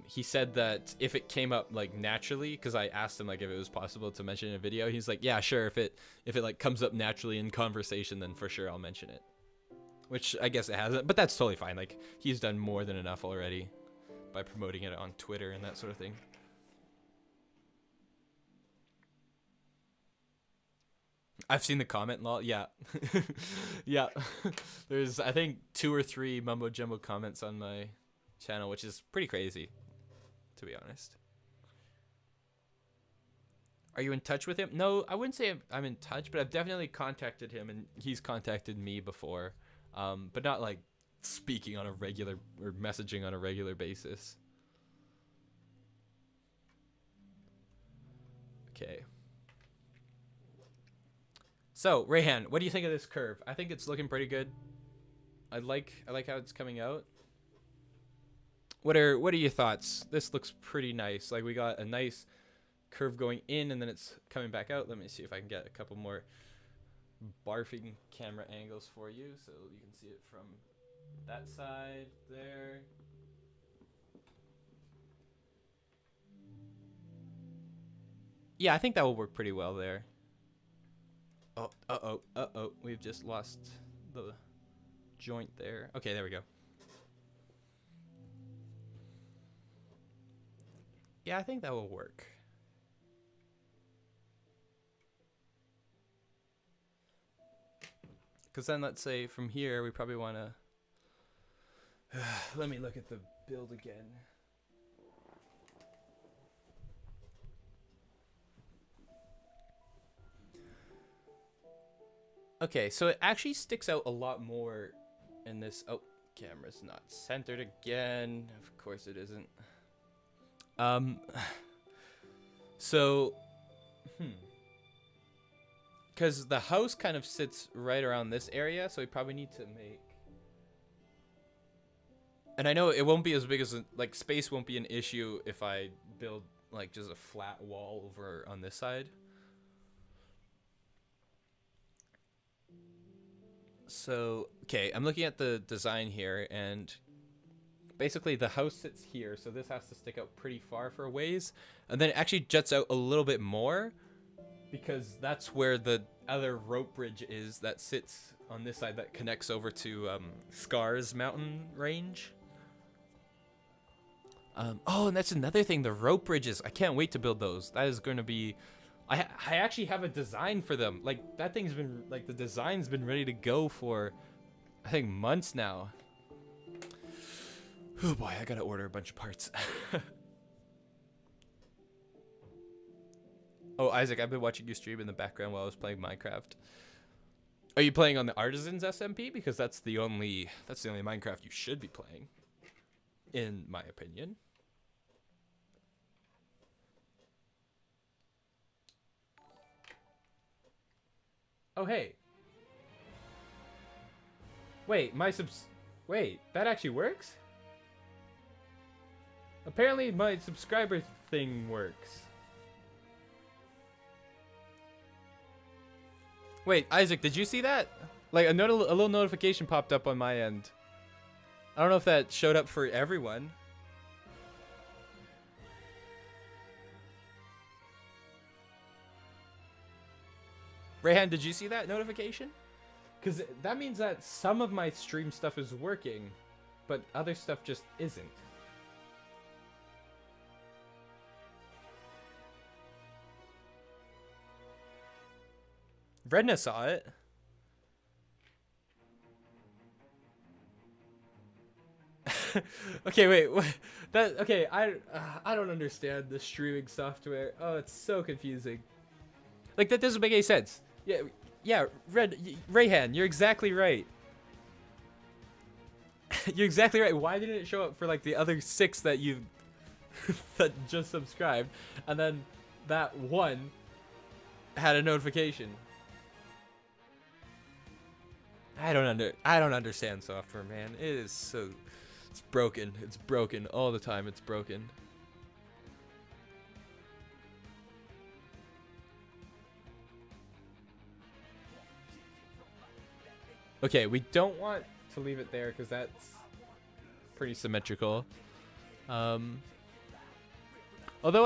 he said that if it came up like naturally, because I asked him like if it was possible to mention in a video, he's like, yeah, sure. If it like comes up naturally in conversation, then for sure I'll mention it. Which I guess it hasn't, but that's totally fine. Like he's done more than enough already by promoting it on Twitter and that sort of thing. I've seen the comment, lol. Yeah. Yeah. There's, I think, 2 or 3 mumbo jumbo comments on my channel, which is pretty crazy, to be honest. Are you in touch with him? No, I wouldn't say I'm in touch, but I've definitely contacted him, and he's contacted me before, but not like speaking on a regular or messaging on a regular basis. Okay. So, Rayhan, what do you think of this curve? I think it's looking pretty good. I like how it's coming out. What are your thoughts? This looks pretty nice. Like we got a nice curve going in and then it's coming back out. Let me see if I can get a couple more barfing camera angles for you so you can see it from that side there. Yeah, I think that will work pretty well there. Oh, uh-oh. We've just lost the joint there. Okay, there we go. Yeah, I think that will work. Because then let's say from here, we probably want to... Let me look at the build again. Okay, so it actually sticks out a lot more in this. Oh, camera's not centered again. Of course it isn't. So, because the house kind of sits right around this area, so we probably need to make. And I know it won't be as big as like space won't be an issue if I build like just a flat wall over on this side. So, okay, I'm looking at the design here, and basically the house sits here, so this has to stick out pretty far for a ways, and then it actually juts out a little bit more because that's where the other rope bridge is that sits on this side that connects over to Scar's mountain range. Oh, and that's another thing, the rope bridges. I can't wait to build those. That is going to be... I actually have a design for them. Like, that thing's been... Like, the design's been ready to go for, I think, months now. Oh boy, I gotta order a bunch of parts. Oh, Isaac, I've been watching you stream in the background while I was playing Minecraft. Are you playing on the Artisans SMP? Because that's the only Minecraft you should be playing, in my opinion. Oh, hey. Wait, wait, that actually works? Apparently my subscriber thing works. Wait, Isaac, did you see that? Like a little notification popped up on my end. I don't know if that showed up for everyone. Rayhan, did you see that notification? Because that means that some of my stream stuff is working, but other stuff just isn't. Redna saw it. Okay, wait. Okay, I don't understand the streaming software. Oh, it's so confusing. Like, that doesn't make any sense. Yeah, Rayhan, you're exactly right. You're exactly right. Why didn't it show up for like the other 6 that you that just subscribed, and then that one had a notification? I don't understand software, man. It is so, it's broken. It's broken all the time. It's broken. Okay, we don't want to leave it there because that's pretty symmetrical. Although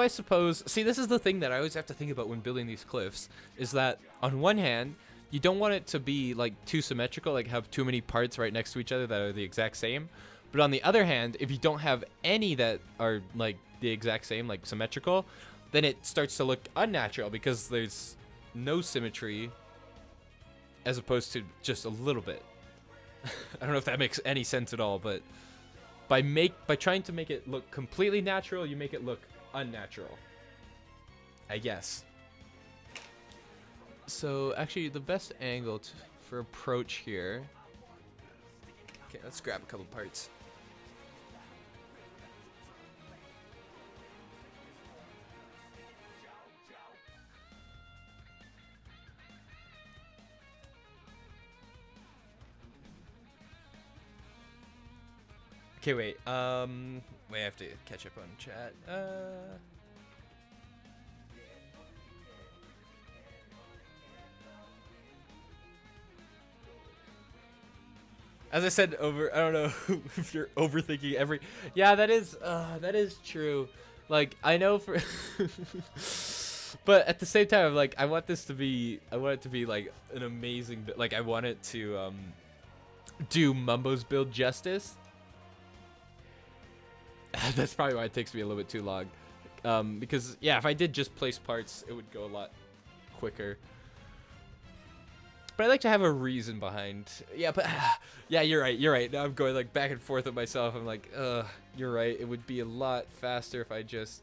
I suppose, see, this is the thing that I always have to think about when building these cliffs, is that on one hand, you don't want it to be like too symmetrical, like have too many parts right next to each other that are the exact same. But on the other hand, if you don't have any that are like the exact same, like symmetrical, then it starts to look unnatural because there's no symmetry as opposed to just a little bit. I don't know if that makes any sense at all, but by trying to make it look completely natural, you make it look unnatural, I guess. So actually the best angle for approach here. Okay, let's grab a couple parts. Okay, wait, wait, I have to catch up on chat. As I said, I don't know if you're overthinking every, yeah, that is true. Like, I know for, but at the same time, I'm like, I want it to be like an amazing, like, I want it to, do Mumbo's build justice. That's probably why it takes me a little bit too long. Because, yeah, if I did just place parts, it would go a lot quicker. But I like to have a reason behind. Yeah, but yeah, you're right. Now I'm going like back and forth with myself. I'm like, you're right. It would be a lot faster if I just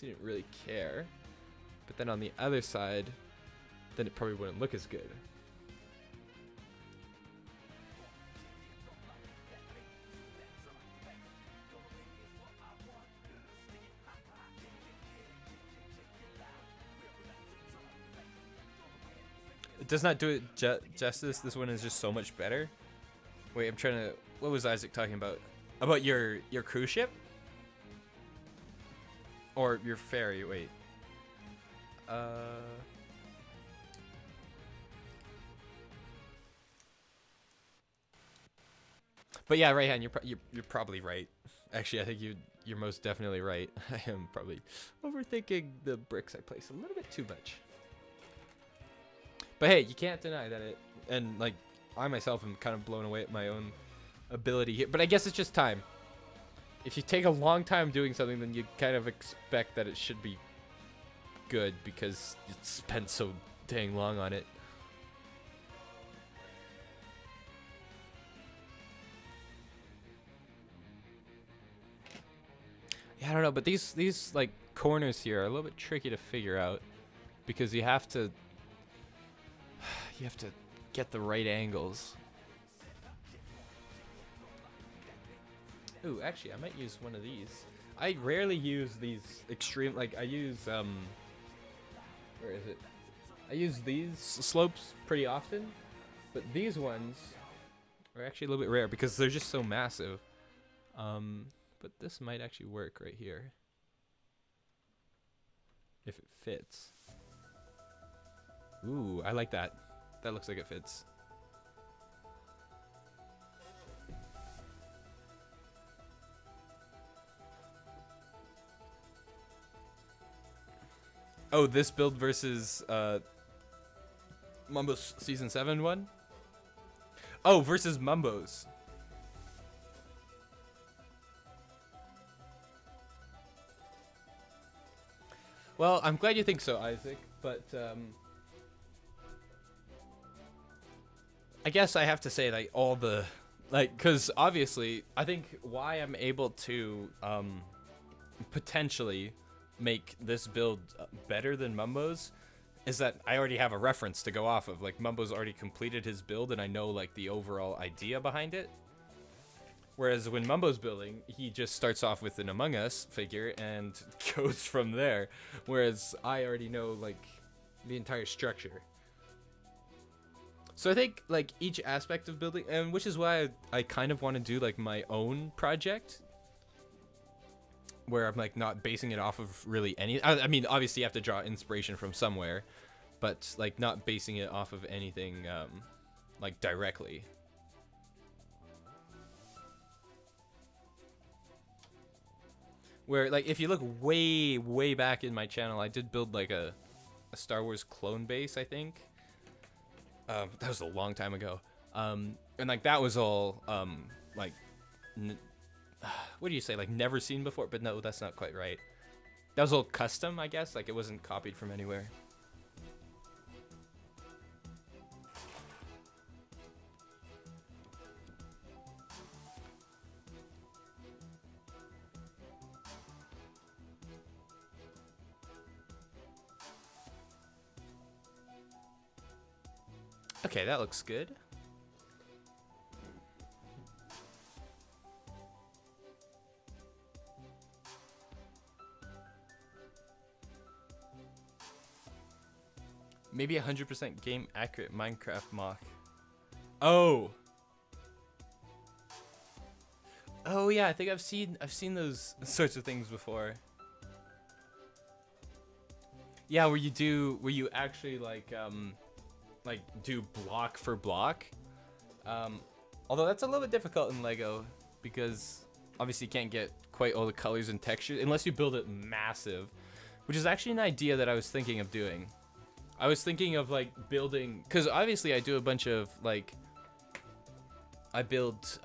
didn't really care. But then on the other side, then it probably wouldn't look as good. does not do it justice. This one is just so much better. Wait, I'm trying to. What was Isaac talking about? About your cruise ship? Or your ferry? Wait. But yeah, Rayhan, you're probably right. Actually, I think you're most definitely right. I am probably overthinking the bricks I place a little bit too much. But hey, you can't deny that it, and like I myself am kind of blown away at my own ability here. But I guess it's just time. If you take a long time doing something, then you kind of expect that it should be good because you spent so dang long on it. Yeah, I don't know, but these like corners here are a little bit tricky to figure out because you have to get the right angles. Ooh, actually, I might use one of these. I rarely use these extreme, like I use where is it? I use these slopes pretty often, but these ones are actually a little bit rare because they're just so massive. But this might actually work right here. If it fits. Ooh, I like that. That looks like it fits. Oh, this build versus Mumbo's Season 7 one? Oh, versus Mumbo's. Well, I'm glad you think so, Isaac, but I guess I have to say, like, all the, like, because obviously, I think why I'm able to potentially make this build better than Mumbo's is that I already have a reference to go off of. Like, Mumbo's already completed his build, and I know, like, the overall idea behind it. Whereas when Mumbo's building, he just starts off with an Among Us figure and goes from there. Whereas I already know, like, the entire structure. So I think, like, each aspect of building, and which is why I kind of want to do, like, my own project. Where I'm, like, not basing it off of really any... I mean, obviously you have to draw inspiration from somewhere. But, like, not basing it off of anything, like, directly. Where, like, if you look way, way back in my channel, I did build, like, a Star Wars clone base, I think. That was a long time ago. And, like, that was all, like, what do you say, like, never seen before? But no, that's not quite right. That was all custom, I guess. Like, it wasn't copied from anywhere. Okay, that looks good. Maybe 100% game accurate Minecraft mock. Oh. Oh yeah, I think I've seen those sorts of things before. Yeah, where you actually like do block for block. Although that's a little bit difficult in Lego because obviously you can't get quite all the colors and textures unless you build it massive, which is actually an idea that I was thinking of doing. I was thinking of like building, because obviously I do a bunch of like, I build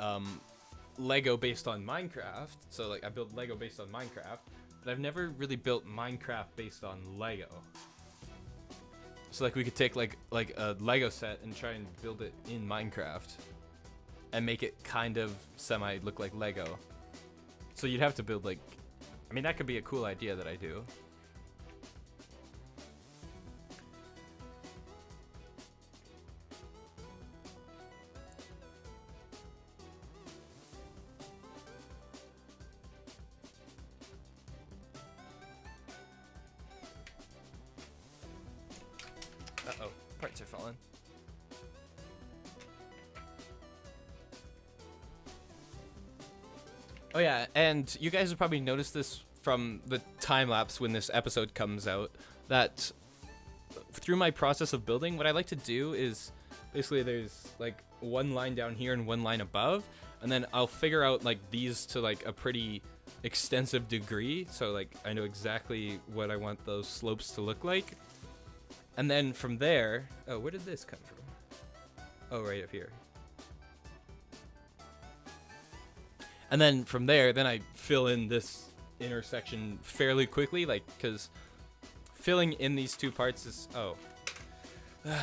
Lego based on Minecraft. So like I build Lego based on Minecraft, but I've never really built Minecraft based on Lego. So like we could take like a Lego set and try and build it in Minecraft and make it kind of semi look like Lego. So you'd have to build like, I mean that could be a cool idea that I do. Uh-oh, parts are falling. Oh yeah, and you guys have probably noticed this from the time lapse when this episode comes out, that through my process of building, what I like to do is basically there's like one line down here and one line above, and then I'll figure out like these to like a pretty extensive degree, so like I know exactly what I want those slopes to look like. And then from there, oh, where did this come from? Oh, right up here. And then from there, then I fill in this intersection fairly quickly, like, because filling in these two parts is,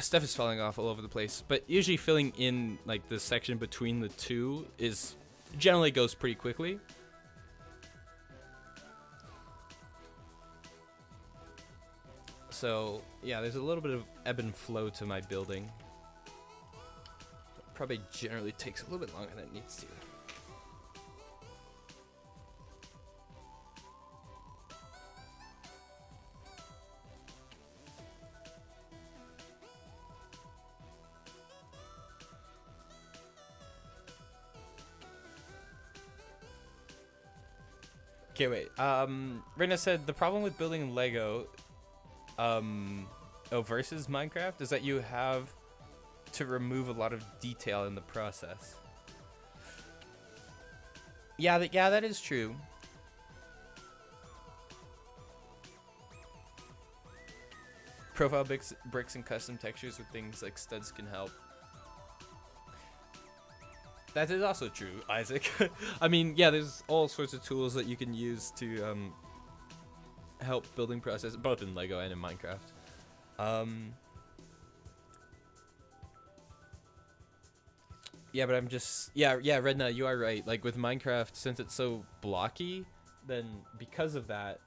stuff is falling off all over the place. But usually filling in like the section between the two is generally goes pretty quickly. So yeah, there's a little bit of ebb and flow to my building. Probably generally takes a little bit longer than it needs to. Okay, wait. Rena said the problem with building Lego, versus Minecraft is that you have to remove a lot of detail in the process. Yeah, that is true. Profile bricks and custom textures with things like studs can help. That is also true, Isaac. I mean, yeah, there's all sorts of tools that you can use to help building process, both in Lego and in Minecraft. Yeah, but I'm just, yeah, Redna, you are right. Like with Minecraft, since it's so blocky, then because of that,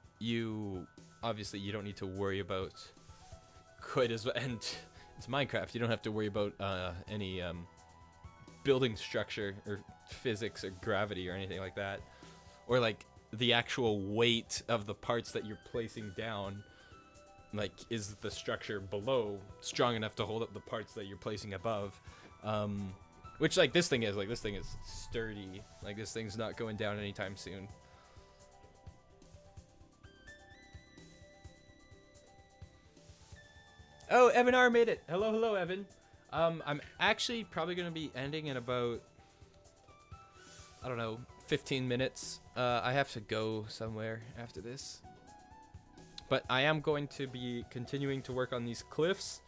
obviously you don't need to worry about quite as, and it's Minecraft, you don't have to worry about any building structure or physics or gravity or anything like that, or like the actual weight of the parts that you're placing down. Like, is the structure below strong enough to hold up the parts that you're placing above? Which like this thing is sturdy. Like this thing's not going down anytime soon. Oh, Evan R made it. Hello, Evan. I'm actually probably going to be ending in about, I don't know, 15 minutes. I have to go somewhere after this. But I am going to be continuing to work on these cliffs.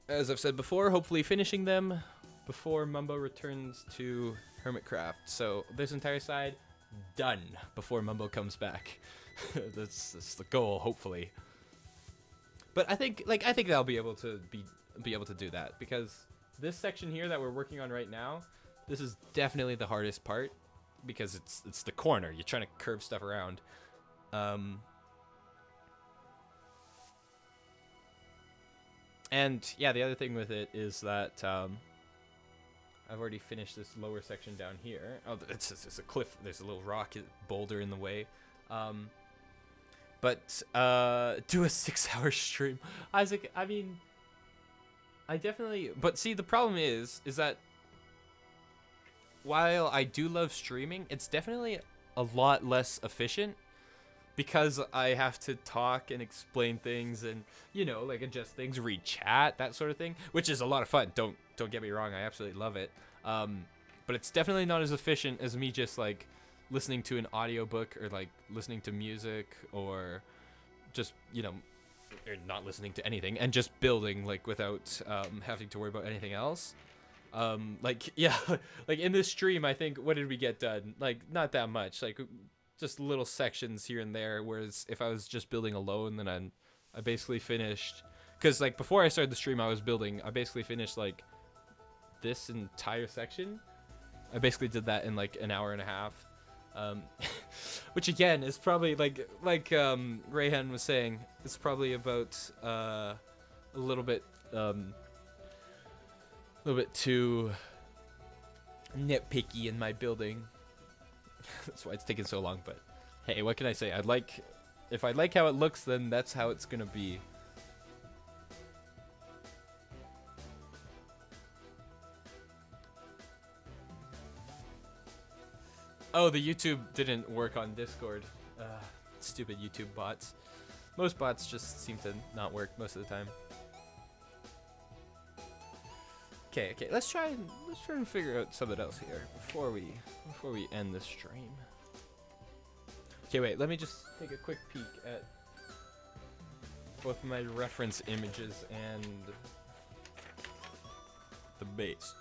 As I've said before, hopefully finishing them before Mumbo returns to Hermitcraft. So this entire side, done before Mumbo comes back. That's the goal, hopefully. But I think I'll be able to do that, because this section here that we're working on right now, this is definitely the hardest part, because it's the corner. You're trying to curve stuff around. And yeah, the other thing with it is that I've already finished this lower section down here. Oh, it's a cliff. There's a little rock boulder in the way. But do a 6-hour stream, Isaac. I mean, I definitely. But see, the problem is that while I do love streaming, it's definitely a lot less efficient, because I have to talk and explain things and, you know, like adjust things, read chat, that sort of thing, which is a lot of fun. Don't get me wrong, I absolutely love it. But it's definitely not as efficient as me just like listening to an audiobook, or like listening to music, or just, you know, or not listening to anything and just building, like without having to worry about anything else. Like, yeah, like in this stream, I think, what did we get done? Like, not that much, like just little sections here and there, whereas if I was just building alone, then I basically finished, because like before I started the stream, I basically finished like this entire section. I basically did that in like an hour and a half, which again is probably like Rayhan was saying, it's probably about a little bit too nitpicky in my building. That's why it's taking so long, but hey, what can I say? If I like how it looks, then that's how it's gonna be. Oh, the YouTube didn't work on Discord. Stupid YouTube bots. Most bots just seem to not work most of the time. Okay, let's try and figure out something else here before we end this stream. Okay, wait, let me just take a quick peek at both my reference images and the base.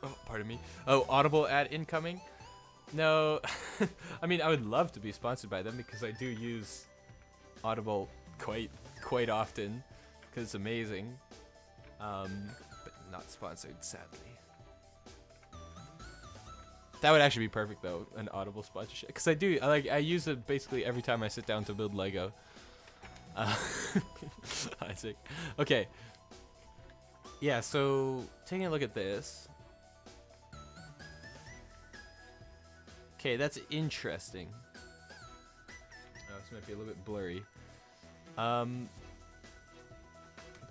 Oh, pardon me. Oh, Audible ad incoming? No, I mean, I would love to be sponsored by them because I do use Audible quite often because it's amazing. But not sponsored, sadly. That would actually be perfect though, an Audible sponsorship, because I use it basically every time I sit down to build Lego. Isaac. Okay. Yeah, so taking a look at this. Okay, that's interesting. Oh, this might be a little bit blurry. But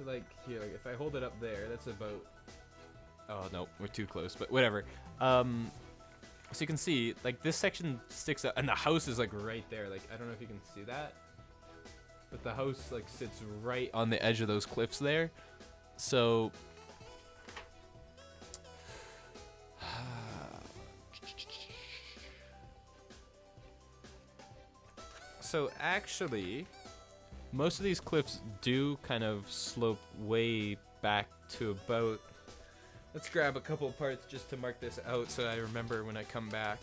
like here, like if I hold it up there, that's about. Oh no, we're too close, but whatever. So you can see, like this section sticks out, and the house is like right there. Like I don't know if you can see that, but the house like sits right on the edge of those cliffs there. So. So actually, most of these cliffs do kind of slope way back to about. Let's grab a couple parts just to mark this out so I remember when I come back.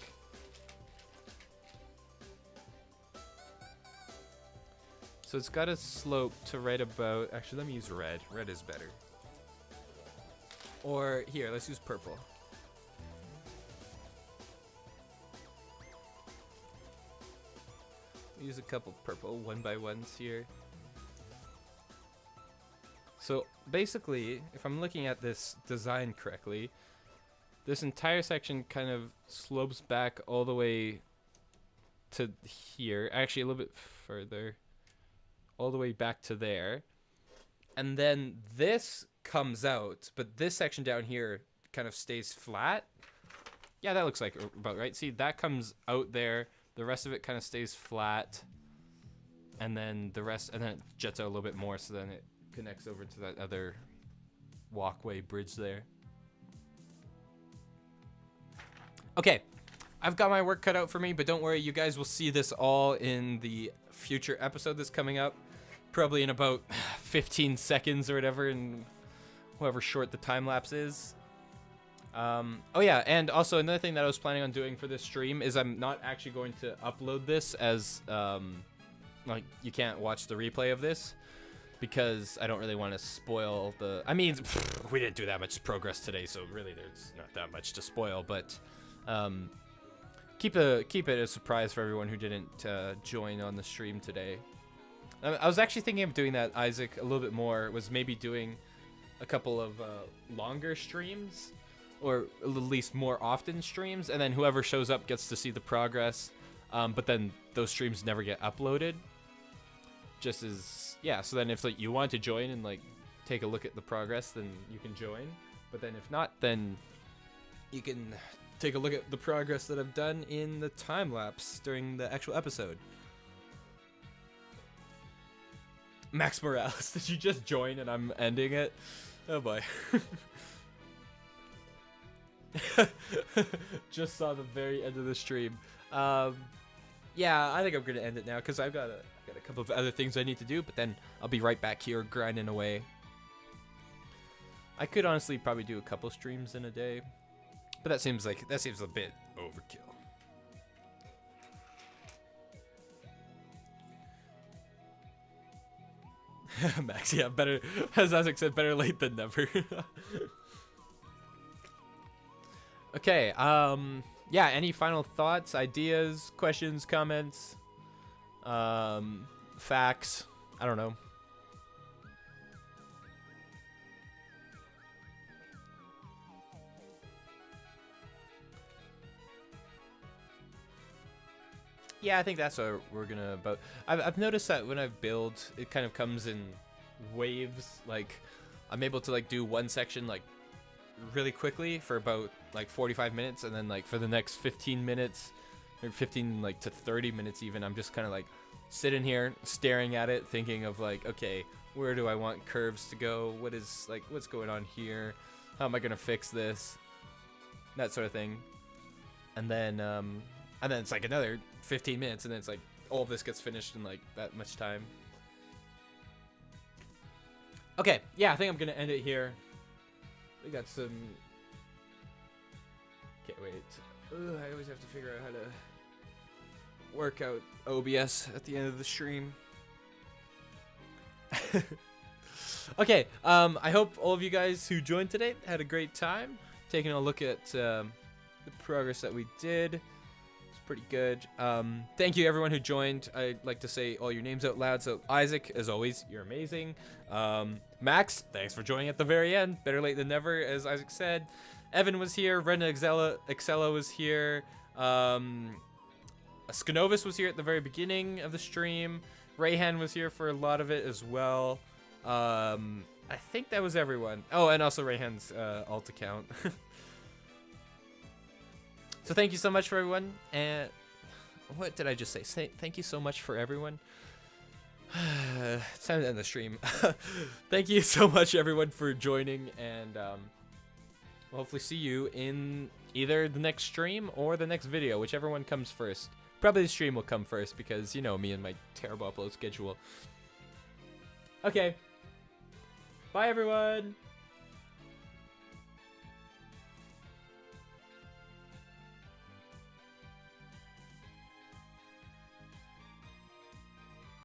So it's got a slope to right about. Actually, let me use red. Red is better. Or here, let's use purple. Use a couple purple 1x1s here. So basically, if I'm looking at this design correctly, this entire section kind of slopes back all the way to here. Actually, a little bit further. All the way back to there. And then this comes out, but this section down here kind of stays flat. Yeah, that looks like about right. See, that comes out there. The rest of it kind of stays flat. And then the rest, and then it jets out a little bit more, so then it connects over to that other walkway bridge there. Okay, I've got my work cut out for me, but don't worry, you guys will see this all in the future episode that's coming up, probably in about 15 seconds or whatever, and however short the time lapse is. Oh yeah, and also another thing that I was planning on doing for this stream is I'm not actually going to upload this as like you can't watch the replay of this, because I don't really want to spoil the. I mean, we didn't do that much progress today, so really there's not that much to spoil. But keep it a surprise for everyone who didn't join on the stream today. I was actually thinking of doing that, Isaac, a little bit more. Was maybe doing a couple of longer streams, or at least more often streams, and then whoever shows up gets to see the progress. But then those streams never get uploaded. Just as, yeah, so then if like you want to join and like take a look at the progress, then you can join. But then if not, then you can take a look at the progress that I've done in the time lapse during the actual episode. Max Morales, did you just join and I'm ending it? Oh boy. Just saw the very end of the stream. Yeah, I think I'm gonna end it now because I've got a couple of other things I need to do, but then I'll be right back here grinding away. I could honestly probably do a couple streams in a day, but that seems a bit overkill. Max, yeah, better, as Isaac said, better late than never. Okay, yeah, any final thoughts, ideas, questions, comments, facts? I don't know. Yeah, I think that's what we're gonna about. I've noticed that when I build, it kind of comes in waves. Like, I'm able to like do one section like really quickly for about like 45 minutes, and then like for the next 15 minutes or 15 like to 30 minutes even. I'm just kind of like sitting here staring at it, thinking of like, okay, where do I want curves to go? What's going on here? How am I gonna fix this? That sort of thing. And then it's like another 15 minutes, and then it's like all of this gets finished in like that much time. Okay, yeah, I think I'm gonna end it here. We got some. Okay, wait. I always have to figure out how to work out OBS at the end of the stream. Okay, I hope all of you guys who joined today had a great time taking a look at the progress that we did. It's pretty good. Thank you everyone who joined. I'd like to say all your names out loud. So Isaac, as always, you're amazing. Max, thanks for joining at the very end. Better late than never, as Isaac said. Evan was here. Rena Excella was here. Skanovis was here at the very beginning of the stream. Rayhan was here for a lot of it as well. I think that was everyone. Oh, and also Rayhan's alt account. So thank you so much for everyone. And what did I just say? Thank you so much for everyone. It's time to end the stream. Thank you so much everyone for joining, and we'll hopefully see you in either the next stream or the next video, whichever one comes first. Probably the stream will come first because, you know, me and my terrible upload schedule. Okay. Bye everyone.